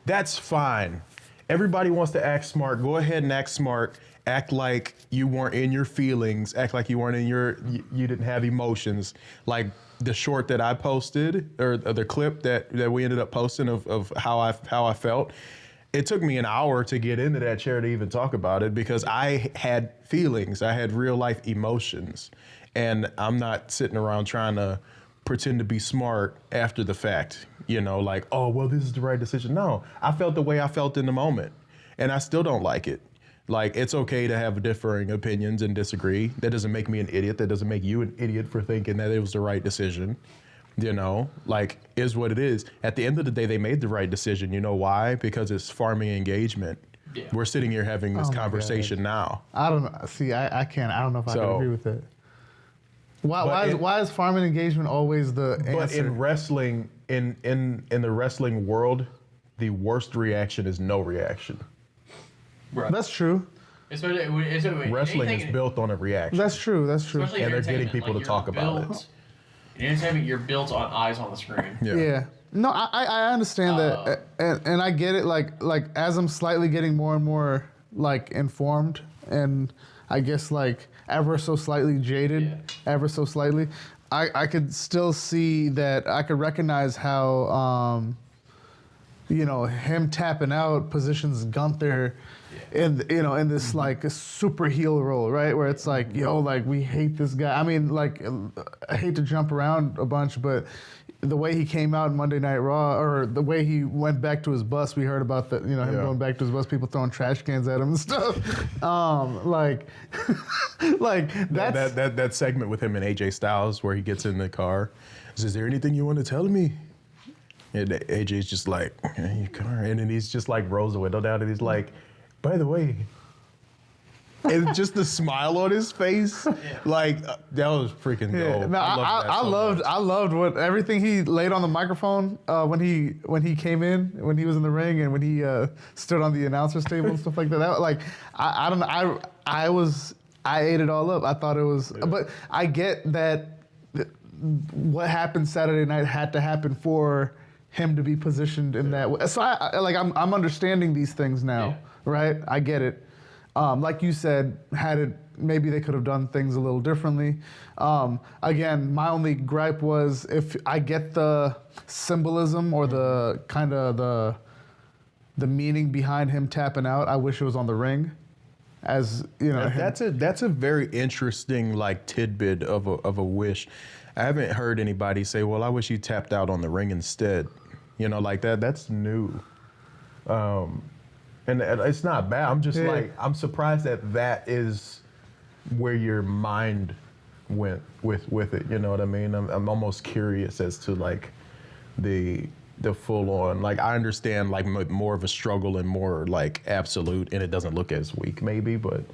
S2: That's fine. Everybody wants to act smart. Go ahead and act smart. Act like you weren't in your feelings. Act like you weren't in you didn't have emotions. Like the short that I posted, or the clip that we ended up posting of how I felt. It took me an hour to get into that chair to even talk about it because I had feelings. I had real life emotions, and I'm not sitting around trying to pretend to be smart after the fact. You know, like, oh, well, this is the right decision. No, I felt the way I felt in the moment, and I still don't like it. Like, it's okay to have differing opinions and disagree. That doesn't make me an idiot. That doesn't make you an idiot for thinking that it was the right decision. You know, like, is what it is. At the end of the day, they made the right decision. You know why? Because it's farming engagement. Yeah. We're sitting here having this conversation now.
S3: I don't know. See, I can't. I don't know if I can agree with it. Why is farming engagement always the answer?
S2: But in wrestling, in the wrestling world, the worst reaction is no reaction.
S3: Right. That's true.
S2: Wrestling is built on a reaction.
S3: That's true. That's true.
S1: Especially
S2: and they're getting people to talk about it.
S1: In entertainment, you're built on eyes on the screen.
S3: Yeah. No, I understand that, and I get it. Like as I'm slightly getting more and more like informed, and I guess like ever so slightly jaded, ever so slightly, I could still see that. I could recognize how him tapping out positions Gunther in this like a super heel role, right? Where it's like, yo, like we hate this guy. I mean, like I hate to jump around a bunch, but the way he came out in Monday Night Raw, or the way he went back to his bus, we heard about that. Him going back to his bus, people throwing trash cans at him and stuff. Like that's
S2: that segment with him and AJ Styles where he gets in the car. Says, "Is there anything you want to tell me?" And AJ's just like, in your car. And then he's just like rolls the window down and he's like, by the way. And just the smile on his face. Like, that was freaking dope.
S3: No, I loved what everything he laid on the microphone when he came in, when he was in the ring, and when he stood on the announcer's table and stuff like that. I don't know. I ate it all up. I thought it was, but I get that what happened Saturday night had to happen for him to be positioned in that way. So I'm understanding these things now, right? I get it. Like you said, maybe they could have done things a little differently. Again, my only gripe was, if I get the symbolism or the kind of the meaning behind him tapping out, I wish it was on the ring. As you know,
S2: that's a very interesting like tidbit of a wish. I haven't heard anybody say, "Well, I wish he tapped out on the ring instead." You know, like that. That's new, and it's not bad. I'm just like, I'm surprised that is where your mind went with it. You know what I mean? I'm almost curious as to like the full on. Like, I understand like more of a struggle and more like absolute, and it doesn't look as weak maybe, but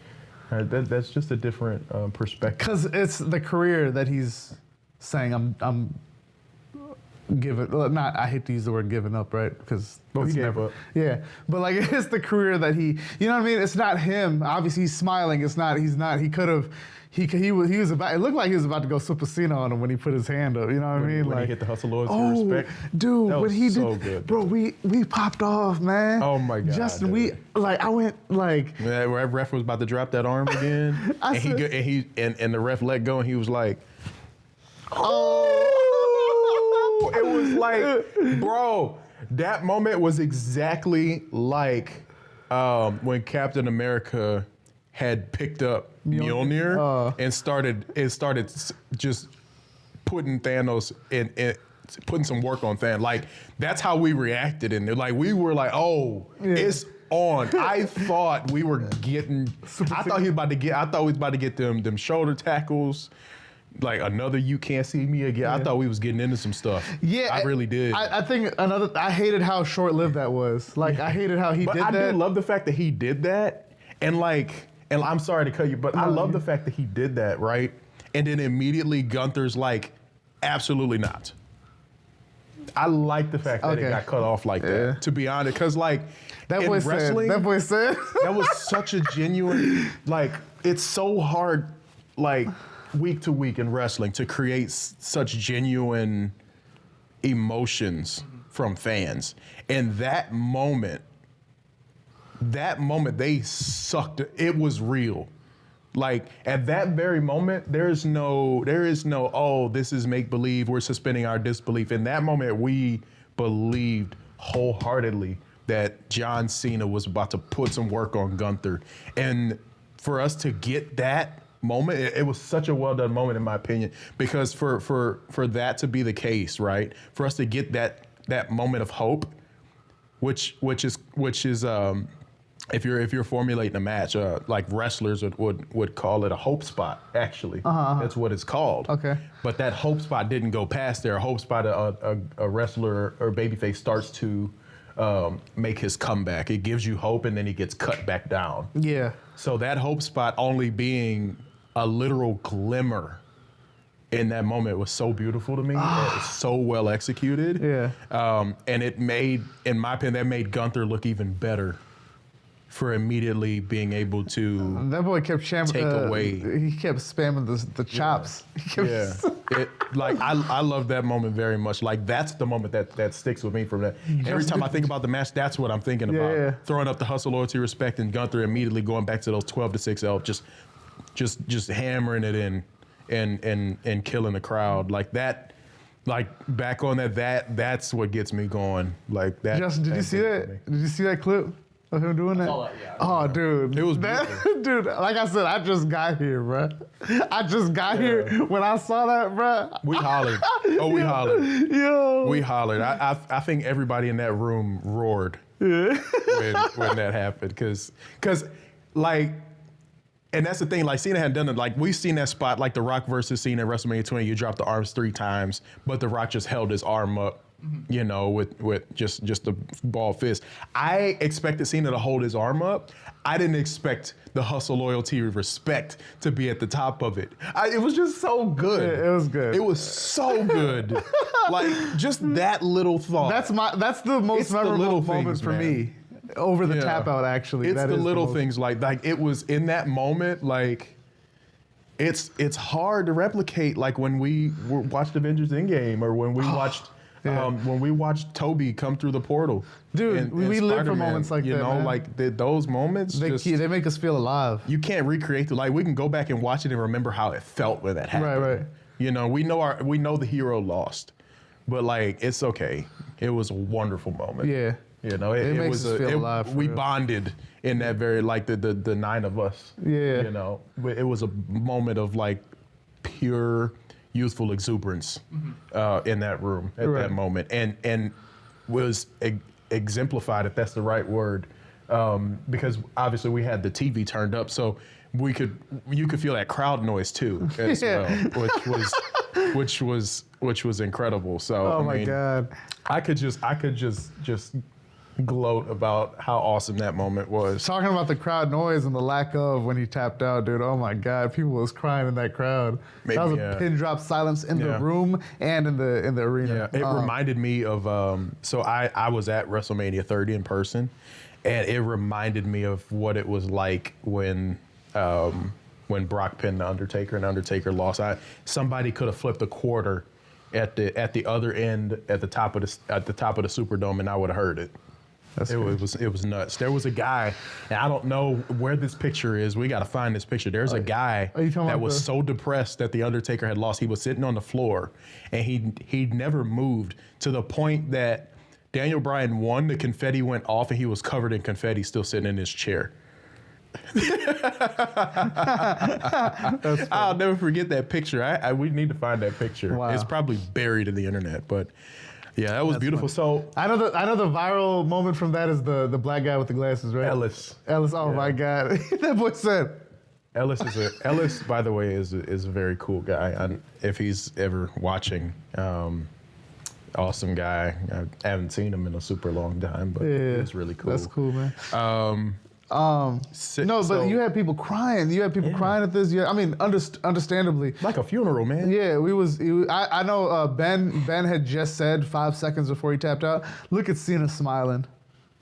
S2: that's just a different perspective.
S3: Because it's the career that he's saying I'm giving. Well, not, I hate to use the word giving up, right? Because
S2: he gave up.
S3: Yeah, but like it's the career that he. You know what I mean? It's not him. Obviously, he's smiling. It's not. He's not. He could have. He was about. It looked like he was about to go Super Cena on him when he put his hand up. You know what I mean?
S2: When
S3: like
S2: he hit the hustle lords for respect.
S3: Dude,
S2: that
S3: what he
S2: so
S3: did,
S2: good,
S3: bro. We popped off, man.
S2: Oh my god,
S3: Justin. I went like.
S2: Yeah, where ref was about to drop that arm again, and the ref let go, and he was like, oh. It was like, bro, that moment was exactly like when Captain America had picked up Mjolnir and started just putting Thanos in putting some work on Thanos. Like, that's how we reacted in there. Like, we were like, oh, it's on. I thought we were getting. I thought he was about to get them shoulder tackles. Like another "you can't see me again." I thought we was getting into some stuff. Yeah, I really did.
S3: I think I hated how short-lived that was. Like, I hated how he did that.
S2: I do love the fact that he did that, and I'm sorry to cut you, but I love the fact that he did that, right? And then immediately Gunther's like, absolutely not. I like the fact that it
S3: Okay.
S2: got cut off like
S3: Yeah.
S2: that. To be honest, because like
S3: That
S2: in
S3: boy
S2: wrestling,
S3: said. That boy said.
S2: that was such a genuine. Like it's so hard, like week to week in wrestling, to create such genuine emotions from fans, and that moment they sucked. It was real. Like at that very moment, there is no, oh, this is make believe. We're suspending our disbelief. In that moment, we believed wholeheartedly that John Cena was about to put some work on Gunther, and for us to get that moment, it was such a well done moment in my opinion. Because for that to be the case, right? For us to get that moment of hope, which is if you're formulating a match, like wrestlers would call it a hope spot. Actually, that's what it's called.
S3: Okay.
S2: But that hope spot didn't go past there. A hope spot, a wrestler or babyface starts to make his comeback. It gives you hope, and then he gets cut back down.
S3: Yeah.
S2: So that hope spot only being a literal glimmer in that moment was so beautiful to me. It was so well executed.
S3: Yeah.
S2: And it made, in my opinion, that made Gunther look even better for immediately being able to
S3: That boy kept
S2: take away.
S3: He kept spamming the chops. He kept
S2: I love that moment very much. Like that's the moment that sticks with me from that. Every time I think about the match, that's what I'm thinking about.
S3: Yeah.
S2: Throwing up the hustle, loyalty, respect, and Gunther immediately going back to those 12-6 just hammering it in and killing the crowd like that. Like back on that's what gets me going. Like that.
S3: Justin, did you see that? Did you see that clip of him doing that?
S1: saw that, yeah.
S3: Oh, dude.
S2: It was
S3: dude, like I said, I just got here, bro. I just got here. When I saw that, bro.
S2: We hollered. Oh, we hollered.
S3: Yo.
S2: We hollered. I think everybody in that room roared when that happened. Cause like, and that's the thing, like Cena hadn't done it. Like we've seen that spot, like The Rock versus Cena at WrestleMania 20, you drop the arms 3 times, but The Rock just held his arm up, you know, with just a ball fist. I expected Cena to hold his arm up. I didn't expect the hustle, loyalty, respect to be at the top of it. It was just so good.
S3: Yeah, it was good.
S2: It was so good. Like just that little thought.
S3: That's the most
S2: It's the
S3: memorable
S2: little
S3: moment
S2: things,
S3: for
S2: man.
S3: me. Over the
S2: Yeah.
S3: tap out, actually.
S2: It's
S3: That
S2: the
S3: is
S2: little
S3: most-
S2: things like it was in that moment. Like it's hard to replicate. Like when we watched Avengers Endgame, or when we watched Toby come through the portal.
S3: Dude, we live for
S2: Spider-Man,
S3: moments like
S2: you
S3: that,
S2: know,
S3: man.
S2: like those moments.
S3: They make us feel alive.
S2: You can't recreate the, like we can go back and watch it and remember how it felt when that happened.
S3: Right.
S2: You know, we know the hero lost, but like it's okay. It was a wonderful moment.
S3: Yeah.
S2: You know,
S3: It makes
S2: was
S3: us feel alive, for
S2: we
S3: real.
S2: bonded in that very, like the 9 of us.
S3: Yeah.
S2: You know, it was a moment of like pure youthful exuberance in that room at
S3: Right.
S2: that moment, and was exemplified, if that's the right word, because obviously we had the TV turned up, so you could feel that crowd noise too as
S3: Yeah.
S2: well, which was incredible. So
S3: Oh
S2: I
S3: my
S2: mean,
S3: God.
S2: I could just gloat about how awesome that moment was.
S3: Talking about the crowd noise and the lack of when he tapped out, dude. Oh my God, people was crying in that crowd.
S2: Maybe,
S3: that was
S2: yeah.
S3: a pin drop silence in the
S2: Yeah.
S3: room and in the arena.
S2: Yeah, it reminded me of. So I was at WrestleMania 30 in person, and it reminded me of what it was like when Brock pinned the Undertaker and Undertaker lost. Somebody could have flipped a quarter at the other end at the top of the Superdome, and I would have heard it.
S3: That's
S2: It
S3: crazy.
S2: was nuts. There was a guy, and I don't know where this picture is. We got to find this picture. There's a guy
S3: Are you talking
S2: that
S3: about
S2: was
S3: the-
S2: so depressed that the Undertaker had lost. He was sitting on the floor, and he never moved, to the point that Daniel Bryan won. The confetti went off, and he was covered in confetti, still sitting in his chair. I'll never forget that picture. We need to find that picture.
S3: Wow.
S2: It's probably buried in the internet, but yeah, that was beautiful. So
S3: I know the viral moment from that is the black guy with the glasses, right?
S2: Ellis.
S3: Oh my God. That boy said.
S2: Ellis, by the way, is a very cool guy. If he's ever watching, awesome guy. I haven't seen him in a super long time, but
S3: Yeah,
S2: it's really cool.
S3: That's cool, man. No, but you had people crying. You had people crying at this. I mean, understandably.
S2: Like a funeral, man.
S3: Yeah, I know Ben had just said 5 seconds before he tapped out, look at Cena smiling.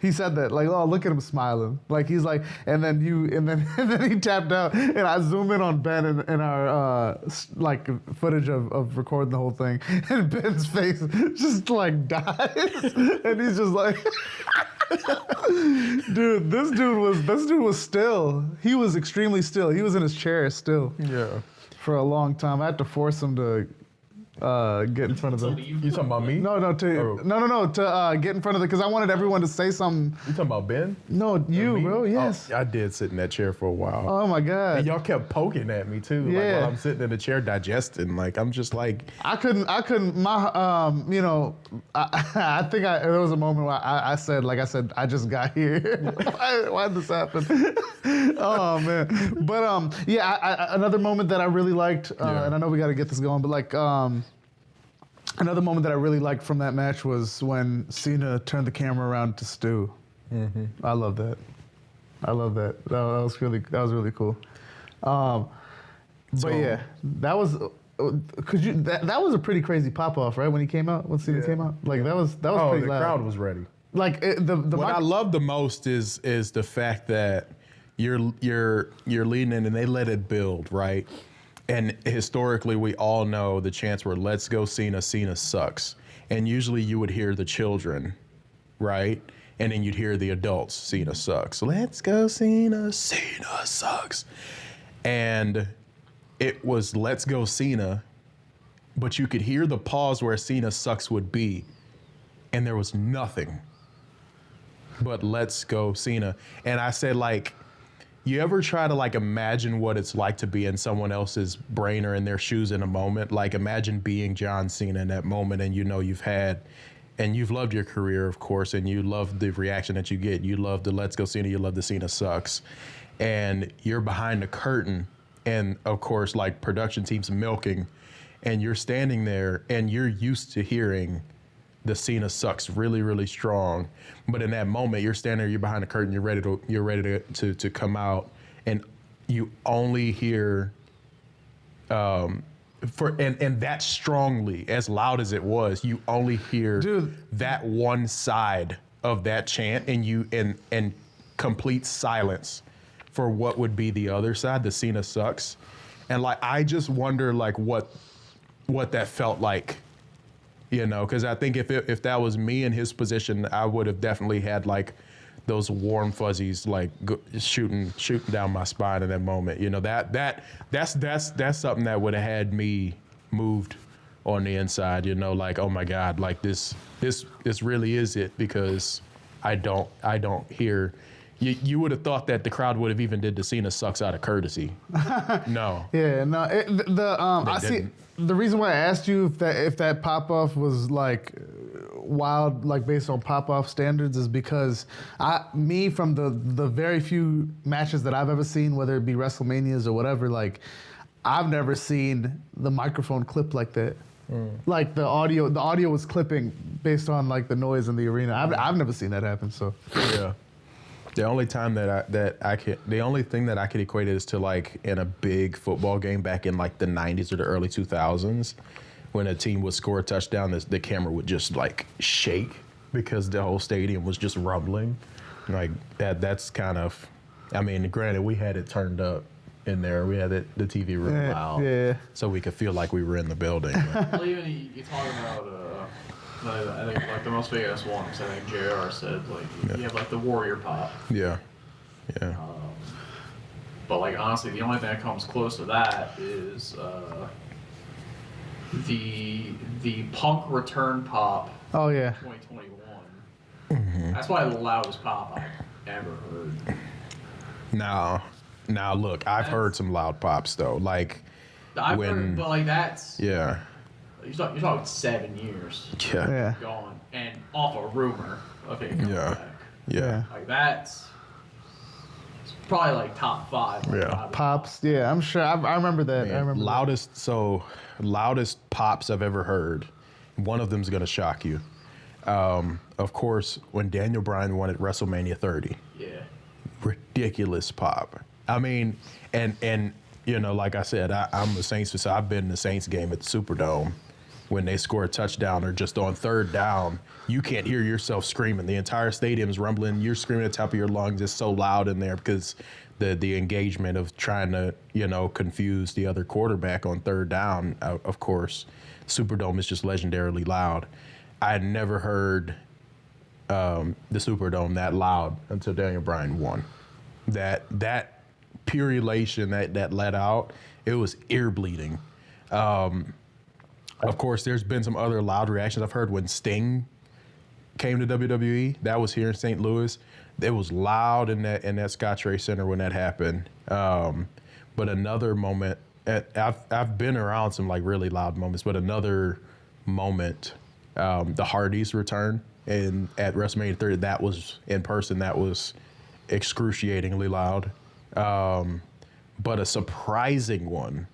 S3: He said that, like, oh, look at him smiling. Like, he's like, and then he tapped out, and I zoom in on Ben in our, like, footage of recording the whole thing, and Ben's face just, like, dies, and he's just like, dude, this dude was still. He was extremely still. He was in his chair still.
S2: Yeah.
S3: For a long time. I had to force him to get in front of the.
S2: You talking about me?
S3: No, to get in front of the, because I wanted everyone to say something.
S2: You talking about Ben?
S3: No, you, bro. Yes.
S2: Oh, I did sit in that chair for a while.
S3: Oh my God.
S2: And y'all kept poking at me too.
S3: Yeah.
S2: Like while I'm sitting in the chair digesting. Like I'm just like.
S3: I couldn't. My, you know, I think there was a moment where I said, I just got here. Why did this happen? Oh man. But yeah, another moment that I really liked, and I know we got to get this going, but like, another moment that I really liked from that match was when Cena turned the camera around to Stu. Mm-hmm. I love that. That was really cool. But yeah, that was that was a pretty crazy pop off, right? When he came out, when Cena came out, like that was pretty loud.
S2: The crowd was ready.
S3: Like
S2: what I love the most is the fact that you're leading in and they let it build, right? And historically, we all know the chants were, let's go Cena, Cena sucks. And usually you would hear the children, right? And then you'd hear the adults, Cena sucks. Let's go Cena, Cena sucks. And it was let's go Cena, but you could hear the pause where Cena sucks would be. And there was nothing but let's go Cena. And I said, like, you ever try to like imagine what it's like to be in someone else's brain or in their shoes in a moment? Like imagine being John Cena in that moment and you know you've had, and you've loved your career, of course, and you love the reaction that you get. You love the let's go Cena, you love the Cena sucks. And you're behind the curtain and of course like production team's milking and you're standing there and you're used to hearing the Cena sucks really, really strong. But in that moment, you're standing there, you're behind the curtain, you're ready to come out, and you only hear and that strongly, as loud as it was, you only hear that one side of that chant, and you and complete silence for what would be the other side, the Cena sucks. And like I just wonder like what that felt like. You know, because I think if that was me in his position, I would have definitely had like those warm fuzzies like shooting down my spine in that moment. You know, that's something that would have had me moved on the inside. You know, like oh my God, like this really is it, because I don't hear. You would have thought that the crowd would have even did the Cena sucks out of courtesy. No.
S3: Yeah, no. I see. The reason why I asked you if that pop off was like wild, like based on pop off standards, is because from the very few matches that I've ever seen, whether it be WrestleManias or whatever, like I've never seen the microphone clip like that. Like the audio was clipping based on like the noise in the arena. I've never seen that happen. So
S2: yeah. The only time the only thing that I could equate it is to like in a big football game back in like the 90s or the early 2000s, when a team would score a touchdown, the camera would just like shake because the whole stadium was just rumbling. Like that's kind of, I mean, granted we had it turned up in there, we had the TV real loud, so we could feel like we were in the building.
S1: Well, even you talk about. I think like the most famous one, because I think JR said like you have like the Warrior pop.
S2: Yeah.
S1: But like honestly, the only thing that comes close to that is the Punk return pop.
S3: Oh yeah.
S1: 2021. Mm-hmm. That's probably the loudest pop I've ever heard.
S2: Now look, I've heard some loud pops though. Like
S1: I've heard, but like that's
S2: yeah.
S1: You're talking 7 years.
S3: Yeah.
S1: Gone and off a rumor of it coming back.
S2: Yeah.
S1: Like it's probably like top 5. Like
S3: Pops. Yeah, I'm sure. I remember that.
S2: Man,
S3: I remember
S2: loudest pops I've ever heard. One of them's gonna shock you. Of course, when Daniel Bryan won at WrestleMania 30.
S1: Yeah.
S2: ridiculous pop. I mean, and you know, like I said, I'm a Saints fan, so I've been in the Saints game at the Superdome. When they score a touchdown or just on third down, you can't hear yourself screaming. The entire stadium's rumbling. You're screaming at the top of your lungs. It's so loud in there because the engagement of trying to, you know, confuse the other quarterback on third down, of course. Superdome is just legendarily loud. I had never heard the Superdome that loud until Daniel Bryan won. That pure elation that let out, it was ear bleeding. Of course, there's been some other loud reactions. I've heard when Sting came to WWE, that was here in St. Louis. It was loud in that Scottrade Center when that happened. But another moment, I've been around some like really loud moments, but another moment, the Hardys return at WrestleMania 30, that was in person. That was excruciatingly loud. But a surprising one.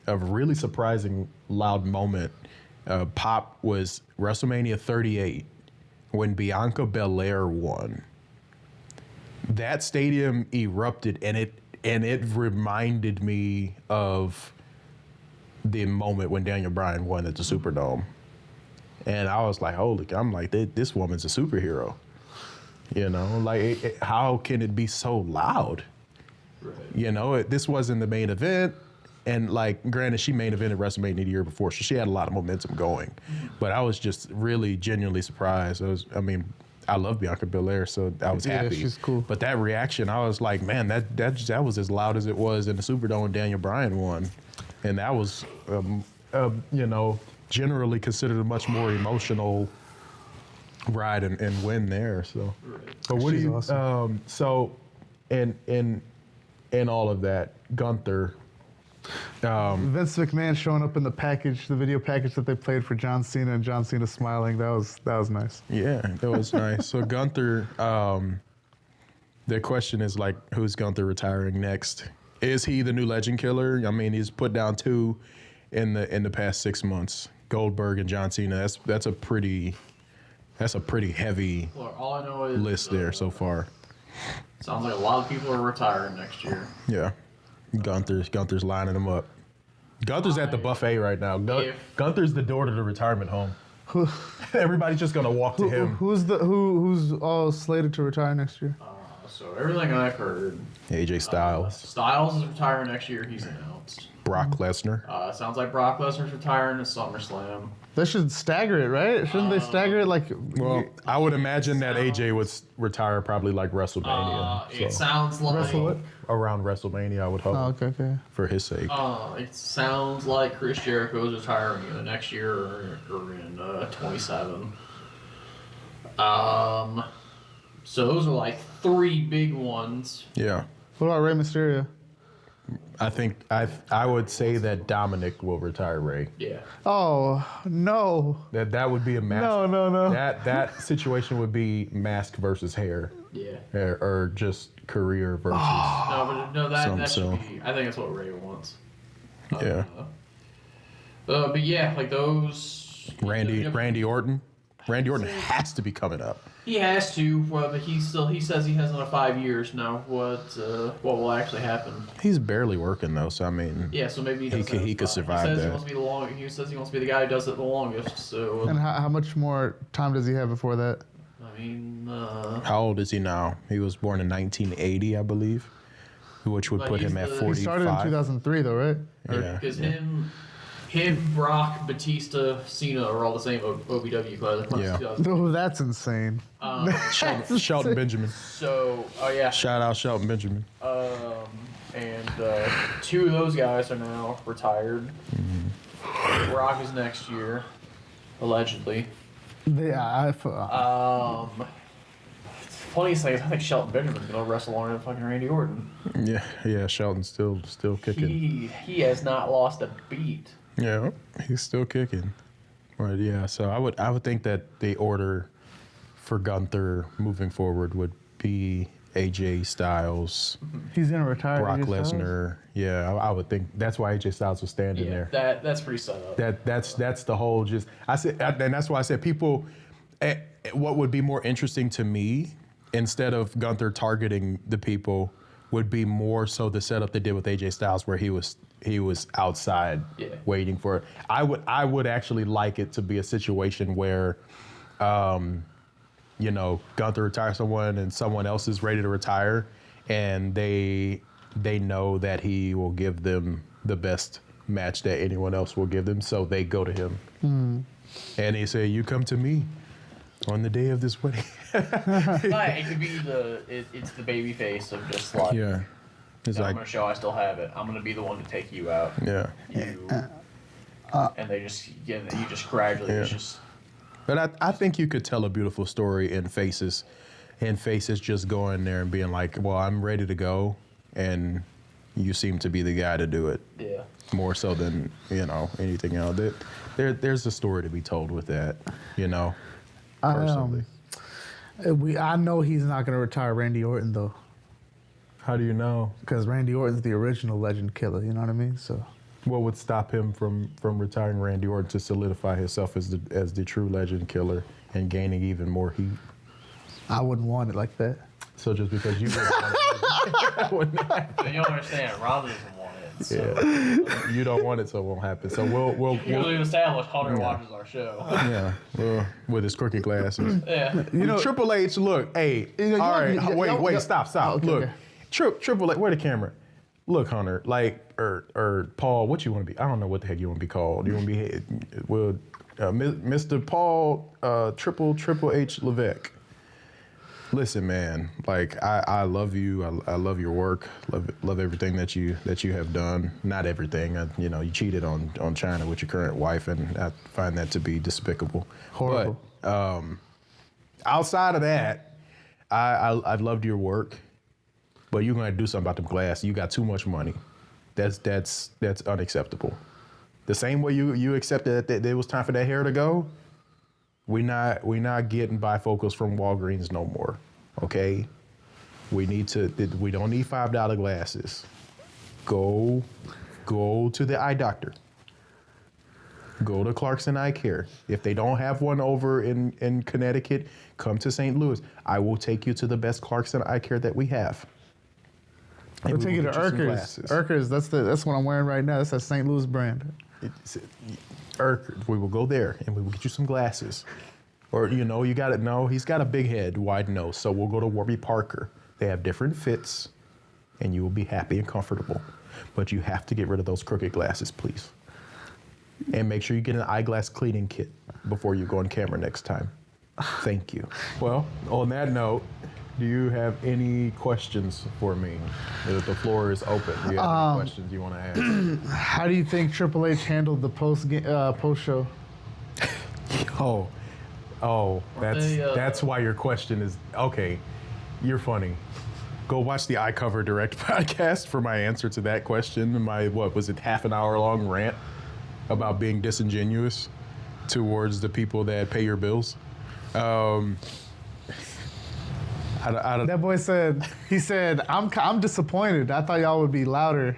S2: A really surprising loud moment pop was WrestleMania 38 when Bianca Belair won. That stadium erupted, and it reminded me of the moment when Daniel Bryan won at the Superdome. And I was like, holy, I'm like, this woman's a superhero. You know, like, how can it be so loud? Right. You know, this wasn't the main event. And like, granted, she main evented WrestleMania the year before, so she had a lot of momentum going. But I was just really genuinely surprised. I love Bianca Belair, so I was happy.
S3: She's cool.
S2: But that reaction, I was like, man, that was as loud as it was in the Superdome when Daniel Bryan won, and that was, you know, generally considered a much more emotional ride and win there. So, but what do you? Awesome. So, in all of that, Gunther.
S3: Vince McMahon showing up in the video package that they played for John Cena, and John Cena smiling. That was nice.
S2: Yeah, that was nice. So Gunther, the question is like, who's Gunther retiring next? Is he the new legend killer? I mean, he's put down 2 in the past 6 months. Goldberg and John Cena. That's a pretty heavy
S1: all I know is,
S2: list there so far.
S1: Sounds like a lot of people are retiring next year.
S2: Yeah. Gunther's lining them up. Gunther's at the buffet right now. Gunther's the door to the retirement home. Everybody's just gonna walk to him.
S3: Who's all slated to retire next year?
S1: So everything I've heard,
S2: AJ Styles.
S1: Styles is retiring next year. He's announced.
S2: Brock Lesnar.
S1: Sounds like Brock Lesnar's retiring at SummerSlam.
S3: They should stagger it, right? Shouldn't they stagger it like?
S2: Well, I would imagine that AJ would retire probably like WrestleMania.
S1: It sounds like
S2: around WrestleMania, I would hope.
S3: Oh, okay.
S2: For his sake.
S1: It sounds like Chris Jericho is retiring either next year or in 27. So those are like 3 big ones.
S2: Yeah.
S3: What about Rey Mysterio?
S2: I think I would say that Dominic will retire Rey.
S1: Yeah.
S3: Oh no.
S2: That would be a mask.
S3: No.
S2: That situation would be mask versus hair.
S1: Yeah.
S2: Or just career versus.
S1: That should be. I think that's what Rey wants.
S2: Yeah.
S1: But yeah, like those.
S2: Randy Orton. Randy Orton has to be coming up.
S1: He has to, but he says he has another 5 years now. What will actually happen?
S2: He's barely working though, so I mean.
S1: Yeah, so maybe
S2: he could survive that.
S1: He says he wants to be the guy who does it the longest. So.
S3: And how much more time does he have before that?
S1: I mean.
S2: How old is he now? He was born in 1980, I believe, which would put him at 45.
S3: He started in 2003, though, right?
S1: Yeah. Because him, Brock, Batista, Cena are all the same OVW class.
S3: Yeah. Oh, that's insane.
S2: Shelton Benjamin.
S1: So, yeah.
S2: Shout out Shelton Benjamin.
S1: And 2 of those guys are now retired. Mm-hmm. Brock is next year, allegedly.
S3: Yeah.
S1: Funniest thing is I think Shelton Benjamin's gonna wrestle longer than fucking Randy Orton.
S2: Yeah. Shelton's still kicking.
S1: He has not lost a beat.
S2: Yeah, he's still kicking. But yeah, so I would think that the order for Gunther moving forward would be AJ Styles.
S3: He's gonna retire.
S2: Brock Lesnar. Yeah, I would think that's why AJ Styles was standing there.
S1: That's pretty set up.
S2: That's the whole and that's why I said people. What would be more interesting to me instead of Gunther targeting the people, would be more so the setup they did with AJ Styles, where he was outside waiting for it. I would actually like it to be a situation where, you know, Gunther retires someone and someone else is ready to retire, and they know that he will give them the best match that anyone else will give them, so they go to him. And they say, "You come to me on the day of this wedding."
S1: It could be it's the baby face of just like,
S2: Yeah. It's
S1: I'm
S2: like,
S1: gonna show I still have it. I'm gonna be the one to take you out.
S2: yeah.
S1: And they just you just gradually it's just.
S2: But I think you could tell a beautiful story in Faces, just going there and being like, "Well, I'm ready to go," and you seem to be the guy to do it.
S1: Yeah.
S2: More so than, you know, anything else. There's a story to be told with that, you know. Personally.
S3: I know he's not going to retire Randy Orton though,
S2: How do you know?
S3: because Randy Orton's the original legend killer. You know what I mean? So
S2: What would stop him from retiring Randy Orton to solidify himself as the true legend killer and gaining even more heat?
S3: I wouldn't want it like that.
S2: So just because you wouldn't want it,
S1: You don't understand. Rana doesn't want it. So.
S2: yeah, you don't want it, so it won't happen. So we'll
S1: We've established Hunter watches our show.
S2: yeah, well, with his crooked glasses.
S1: Yeah.
S3: You know,
S2: Triple H, look, hey, all right, wait, stop,
S3: okay,
S2: look,
S3: okay.
S2: Triple H, where the camera? Look, Hunter, like, or Paul, what you want to be? I don't know what the heck you want to be called. You want to be, well, Mr. Paul Triple H Levesque. Listen, man, like I love you. I love your work. Love everything that you have done. Not everything. You know, you cheated on China with your current wife, and I find that to be despicable.
S3: Horrible.
S2: But outside of that, I've loved your work. But you're gonna do something about them glasses. You got too much money. That's unacceptable. The same way you accepted that it was time for that hair to go. We not getting bifocals from Walgreens no more. Okay? We don't need $5 glasses. Go to the eye doctor. Go to Clarkson Eye Care. If they don't have one over in Connecticut, come to St. Louis. I will take you to the best Clarkson Eye Care that we have.
S3: We'll take you to Urkers. Urkers, that's what I'm wearing right now. That's that St. Louis brand.
S2: We will go there and we will get you some glasses. Or, you know, he's got a big head, wide nose. So we'll go to Warby Parker. They have different fits and you will be happy and comfortable. But you have to get rid of those crooked glasses, please. And make sure you get an eyeglass cleaning kit before you go on camera next time. Thank you. Well, on that note, do you have any questions for me? The floor is open. Do you have any questions you want to ask?
S3: How do you think Triple H handled the post show?
S2: That's why your question is okay. You're funny. Go watch the I Cover Direct podcast for my answer to that question. My half an hour long rant about being disingenuous towards the people that pay your bills.
S3: That boy said, I'm disappointed. I thought y'all would be louder.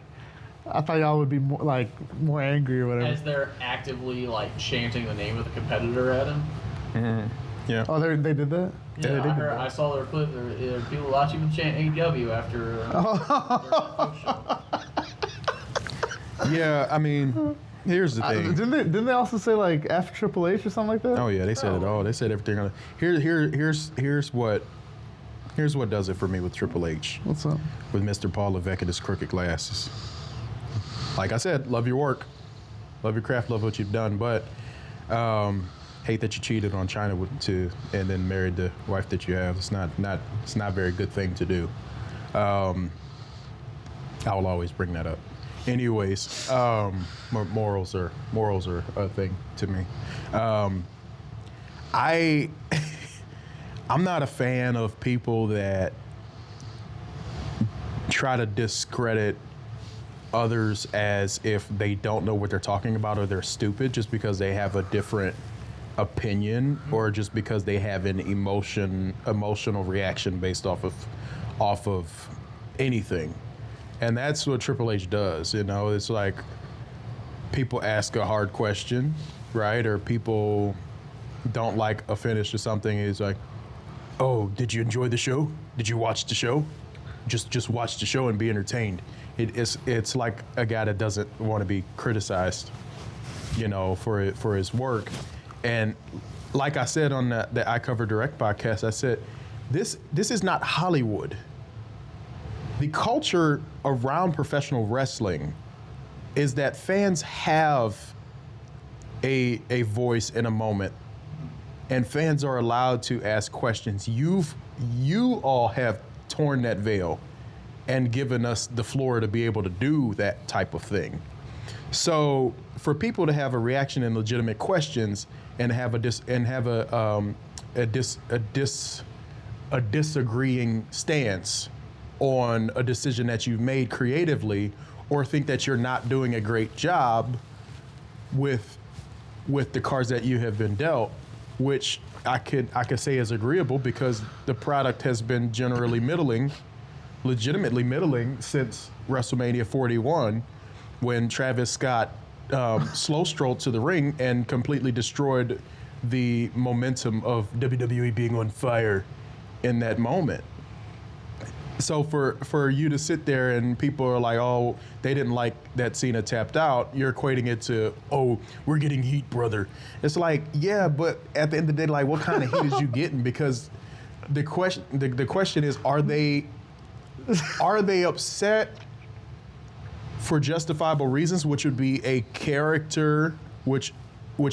S3: I thought y'all would be more angry or whatever.
S1: As they're actively like chanting the name of the competitor at him.
S2: Mm-hmm. Yeah.
S3: Oh, they did that?
S1: Yeah, I saw their clip. There were people watching them chant AEW after their show.
S2: Yeah, I mean, here's the thing.
S3: Didn't they also say like F Triple H or something like that?
S2: Oh yeah, they said it all. They said everything. Here's what does it for me with Triple H.
S3: What's up?
S2: With Mr. Paul Levesque and his crooked glasses. Like I said, love your work, love your craft, love what you've done, but hate that you cheated on China and then married the wife that you have. It's not a very good thing to do. I will always bring that up. Anyways, morals are a thing to me. I'm not a fan of people that try to discredit others as if they don't know what they're talking about or they're stupid just because they have a different opinion or just because they have an emotional reaction based off of anything. And that's what Triple H does, you know. It's like people ask a hard question, right? Or people don't like a finish or something. He's like, oh, did you enjoy the show? Did you watch the show? Just watch the show and be entertained. It's like a guy that doesn't want to be criticized, for his work. And like I said on the I Cover Direct podcast, I said, this is not Hollywood. The culture around professional wrestling is that fans have a voice in a moment, and fans are allowed to ask questions. You all have torn that veil and given us the floor to be able to do that type of thing. So for people to have a reaction and legitimate questions and have a disagreeing stance on a decision that you've made creatively, or think that you're not doing a great job with the cards that you have been dealt, which I could say is agreeable because the product has been generally middling, legitimately middling since WrestleMania 41, when Travis Scott slow strolled to the ring and completely destroyed the momentum of WWE being on fire in that moment. So for you to sit there and people are like, oh, they didn't like that Cena tapped out, you're equating it to, oh, we're getting heat, brother. It's like, yeah, but at the end of the day, like, what kind of heat is you getting? Because the question is, are they upset for justifiable reasons, which would be a character, which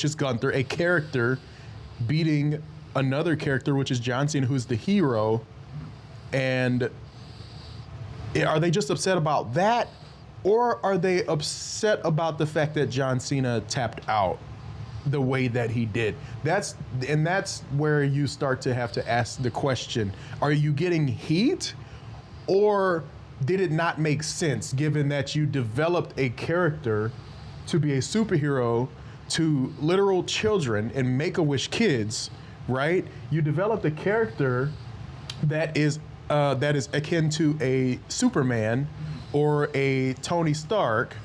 S2: is Gunther, a character beating another character, which is John Cena, who's the hero, and are they just upset about that, or are they upset about the fact that John Cena tapped out the way that he did? That's where you start to have to ask the question, are you getting heat, or did it not make sense given that you developed a character to be a superhero to literal children and Make-A-Wish kids, right? You developed a character that is akin to a Superman or a Tony Stark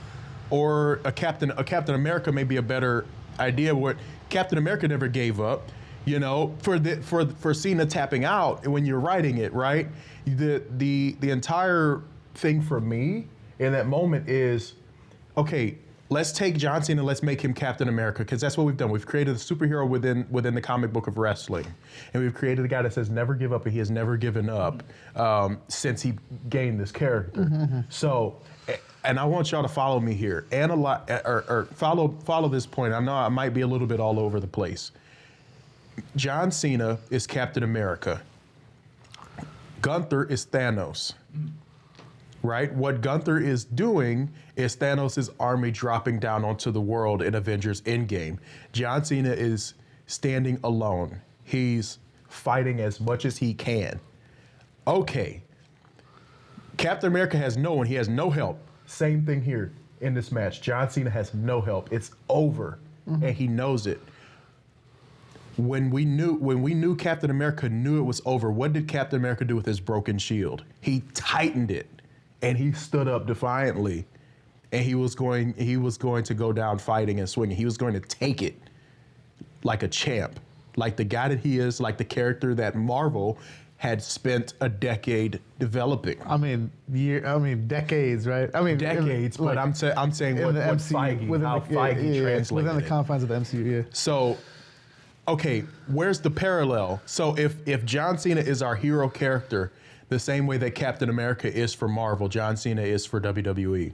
S2: or a Captain America may be a better idea. What Captain America never gave up, for Cena tapping out when you're writing it, right? The entire thing for me in that moment is, okay, let's take John Cena, let's make him Captain America, because that's what we've done. We've created a superhero within the comic book of wrestling. And we've created a guy that says never give up, and he has never given up since he gained this character. Mm-hmm. So, and I want y'all to follow me here. Follow this point. I know I might be a little bit all over the place. John Cena is Captain America. Gunther is Thanos. Right? What Gunther is doing is Thanos' army dropping down onto the world in Avengers Endgame. John Cena is standing alone. He's fighting as much as he can. Okay. Captain America has no one. He has no help. Same thing here in this match. John Cena has no help. It's over. Mm-hmm. And he knows it. When we knew Captain America knew it was over, what did Captain America do with his broken shield? He tightened it. And he stood up defiantly, and he was going to go down fighting and swinging. He was going to take it like a champ, like the guy that he is, like the character that Marvel had spent a decade developing.
S3: Decades, right?
S2: Decades, but I'm saying what Feige translated
S3: within the confines of the MCU. Yeah.
S2: So, okay, where's the parallel? So if John Cena is our hero character, the same way that Captain America is for Marvel, John Cena is for WWE.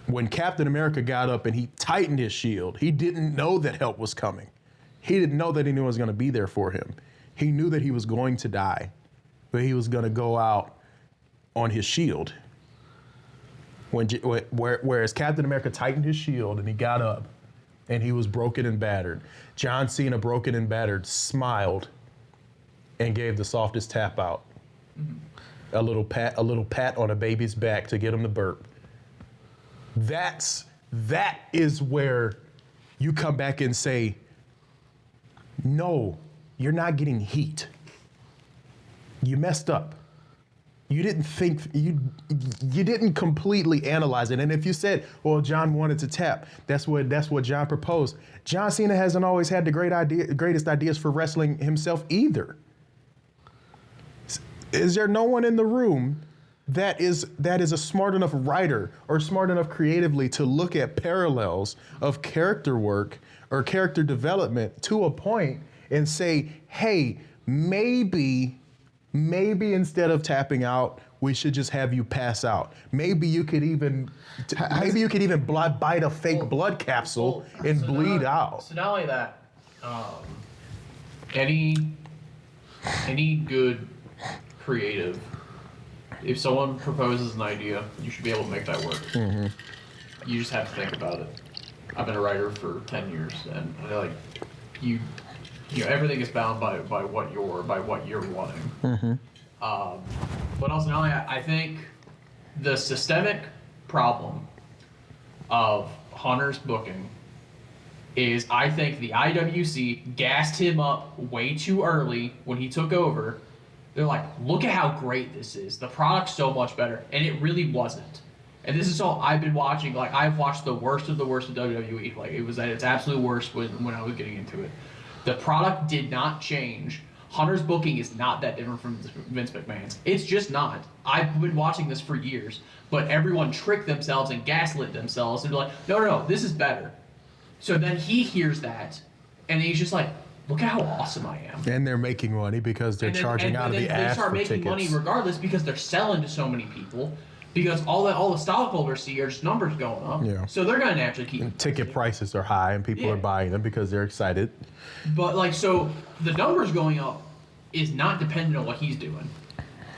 S2: When Captain America got up and he tightened his shield, he didn't know that help was coming. He didn't know that anyone was going to be there for him. He knew that he was going to die, but he was going to go out on his shield. Whereas Captain America tightened his shield and he got up and he was broken and battered. John Cena, broken and battered, smiled and gave the softest tap out. Mm-hmm. A little pat on a baby's back to get him to burp. That is where you come back and say, no, you're not getting heat. You messed up. You didn't think, you didn't completely analyze it. And if you said, well, John wanted to tap, that's what John proposed. John Cena hasn't always had the greatest ideas for wrestling himself either. is there no one in the room that is a smart enough writer or smart enough creatively to look at parallels of character work or character development to a point and say, hey, maybe instead of tapping out, we should just have you pass out. Maybe you could even bite a fake blood capsule and bleed out.
S1: So not only that, any good creative, if someone proposes an idea, you should be able to make that work. Mm-hmm. You just have to think about it. I've been a writer for 10 years, and you know everything is bound by what you're wanting. Mm-hmm. But also, not only I think the systemic problem of Hunter's booking is I think the IWC gassed him up way too early when he took over. They're like, look at how great this is. The product's so much better. And it really wasn't. And this is all I've been watching. Like, I've watched the worst of WWE. Like, it was at its absolute worst when I was getting into it. The product did not change. Hunter's booking is not that different from Vince McMahon's. It's just not. I've been watching this for years. But everyone tricked themselves and gaslit themselves and be like, no, this is better. So then he hears that. And he's just like, look at how awesome I am.
S2: And they're making money because they're charging out of the ass for tickets. They start making money
S1: regardless because they're selling to so many people. Because all the stockholders see are just numbers going up.
S2: Yeah.
S1: So they're going to naturally keep...
S2: And ticket prices are high and people are buying them because they're excited.
S1: But, so the numbers going up is not dependent on what he's doing.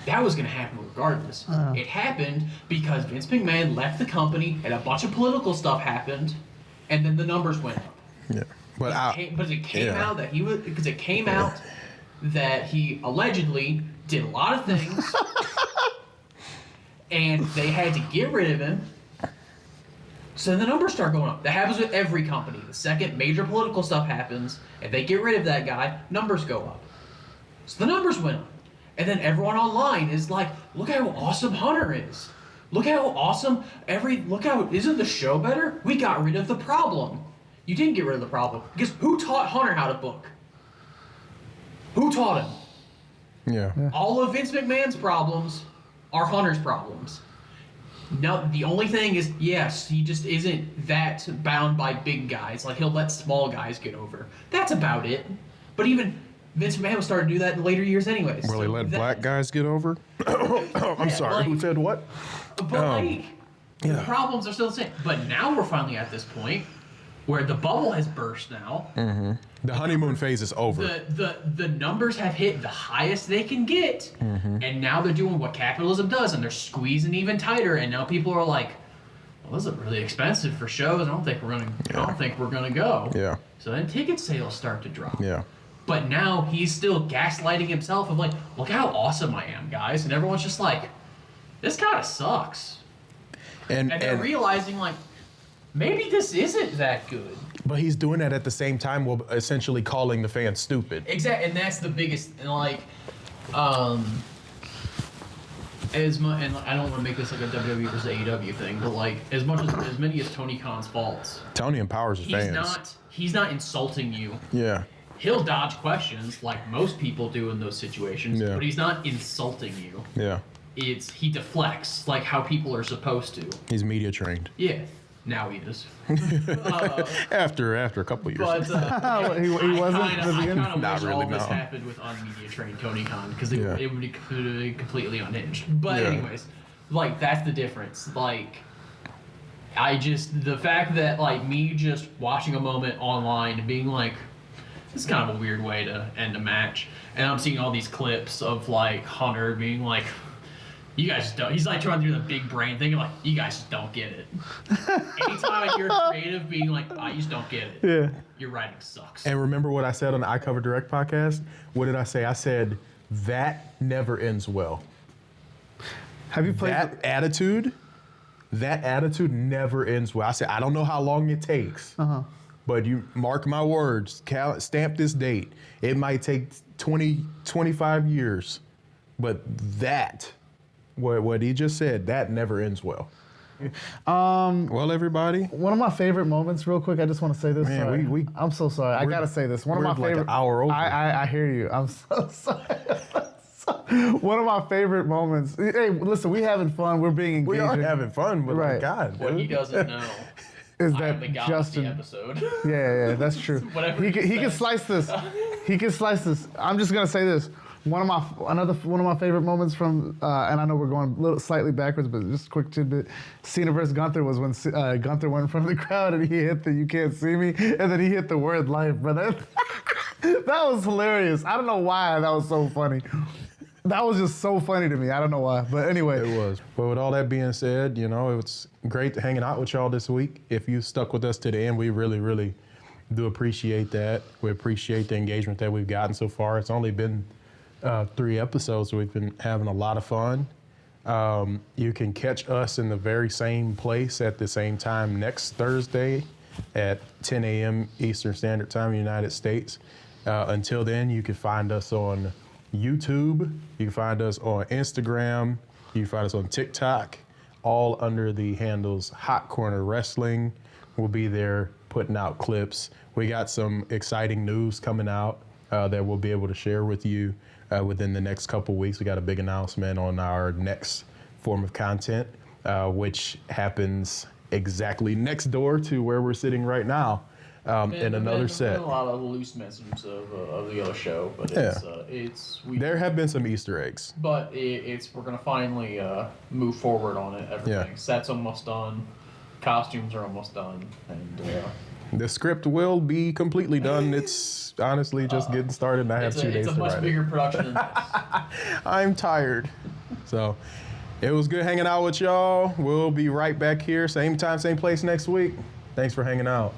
S1: That was going to happen regardless. It happened because Vince McMahon left the company and a bunch of political stuff happened, and then the numbers went up.
S2: Yeah. But
S1: it came out that he allegedly did a lot of things, and they had to get rid of him. So the numbers start going up. That happens with every company. The second major political stuff happens, and they get rid of that guy, numbers go up. So the numbers went up, and then everyone online is like, "Look how awesome Hunter is! Look how awesome isn't the show better? We got rid of the problem." You didn't get rid of the problem. Because who taught Hunter how to book? Who taught him?
S2: Yeah.
S1: All of Vince McMahon's problems are Hunter's problems. No, the only thing is, yes, he just isn't that bound by big guys. Like, he'll let small guys get over. That's about it. But even Vince McMahon started to do that in later years anyways.
S2: Will he let black guys get over? I'm sorry, who said what?
S1: But, the problems are still the same. But now we're finally at this point where the bubble has burst now.
S2: Mm-hmm. The honeymoon phase is over.
S1: The numbers have hit the highest they can get, and now they're doing what capitalism does, and they're squeezing even tighter. And now people are like, "Well, this is really expensive for shows. I don't think we're gonna go."
S2: Yeah.
S1: So then ticket sales start to drop.
S2: Yeah.
S1: But now he's still gaslighting himself of like, "Look how awesome I am, guys," and everyone's just like, "This kind of sucks." And they're realizing like, maybe this isn't that good.
S2: But he's doing that at the same time while essentially calling the fans stupid.
S1: Exactly, and that's the biggest, and like, as much, and I don't want to make this like a WWE versus AEW thing, but like, as many as Tony Khan's faults,
S2: Tony empowers his fans.
S1: He's not insulting you.
S2: Yeah.
S1: He'll dodge questions like most people do in those situations, but he's not insulting you.
S2: Yeah.
S1: He deflects like how people are supposed to.
S2: He's media trained.
S1: Yeah. Now he is.
S2: After a couple of years.
S3: But he wasn't at the beginning.
S1: I kind of wish all this happened with unmedia trained Tony Khan because it would be completely unhinged. But anyways, like that's the difference. Like the fact that like me just watching a moment online and being like, this is kind of a weird way to end a match, and I'm seeing all these clips of like Hunter being like, you guys just don't. He's like trying to do the big brain thing. Like, you guys just don't get it. Anytime I hear creative being like, you just don't get it.
S3: Yeah.
S1: Your writing sucks.
S2: And remember what I said on the I Cover Direct podcast? What did I say? I said, that never ends well.
S3: Have you played
S2: that attitude never ends well. I said, I don't know how long it takes. But you mark my words, stamp this date. It might take 20, 25 years. But what he just said, that never ends well. Well, everybody.
S3: One of my favorite moments, real quick, I just want to say this.
S2: Man,
S3: I'm so sorry. I got to say this. One of my favorite.
S2: Like an hour over.
S3: I hear you. I'm so sorry. One of my favorite moments. Hey, listen, we having fun. We're being engaging.
S2: We are having fun, but
S3: Right.
S2: like, God,
S1: What he
S2: dude.
S1: doesn't know
S3: Is
S1: I
S3: that
S1: am the god
S3: Justin?
S1: of the episode.
S3: Yeah, that's true.
S1: Whatever
S3: he
S1: he
S3: can
S1: says.
S3: slice this. He can slice this. I'm just gonna say this. One of my favorite moments from, and I know we're going a little slightly backwards, but just a quick tidbit. Cena versus Gunther was when Gunther went in front of the crowd and he hit the "You Can't See Me," and then he hit the word "life." But that was hilarious. I don't know why that was so funny. That was just so funny to me. I don't know why, but anyway.
S2: It was. But with all that being said, you know, it's great hanging out with y'all this week. If you stuck with us to the end, we really, really do appreciate that. We appreciate the engagement that we've gotten so far. It's only been 3 episodes, so we've been having a lot of fun. You can catch us in the very same place at the same time next Thursday at 10 a.m. Eastern Standard Time in the United States. Until then, you can find us on YouTube. You can find us on Instagram. You can find us on TikTok, all under the handles Hot Corner Wrestling. We'll be there putting out clips. We got some exciting news coming out that we'll be able to share with you within the next couple weeks. We got a big announcement on our next form of content, which happens exactly next door to where we're sitting right now. In another set.
S1: There's been a lot of loose mentions of the other show, but
S2: There have been some Easter eggs.
S1: But we're gonna finally move forward on it. Everything.
S2: Yeah.
S1: Set's almost done, costumes are almost done, and
S2: The script will be completely done. It's honestly just getting started, and I have 2 days
S1: it's a
S2: to
S1: much
S2: write it.
S1: bigger production than this.
S2: I'm tired. So it was good hanging out with y'all. We'll be right back here, same time, same place next week. Thanks for hanging out.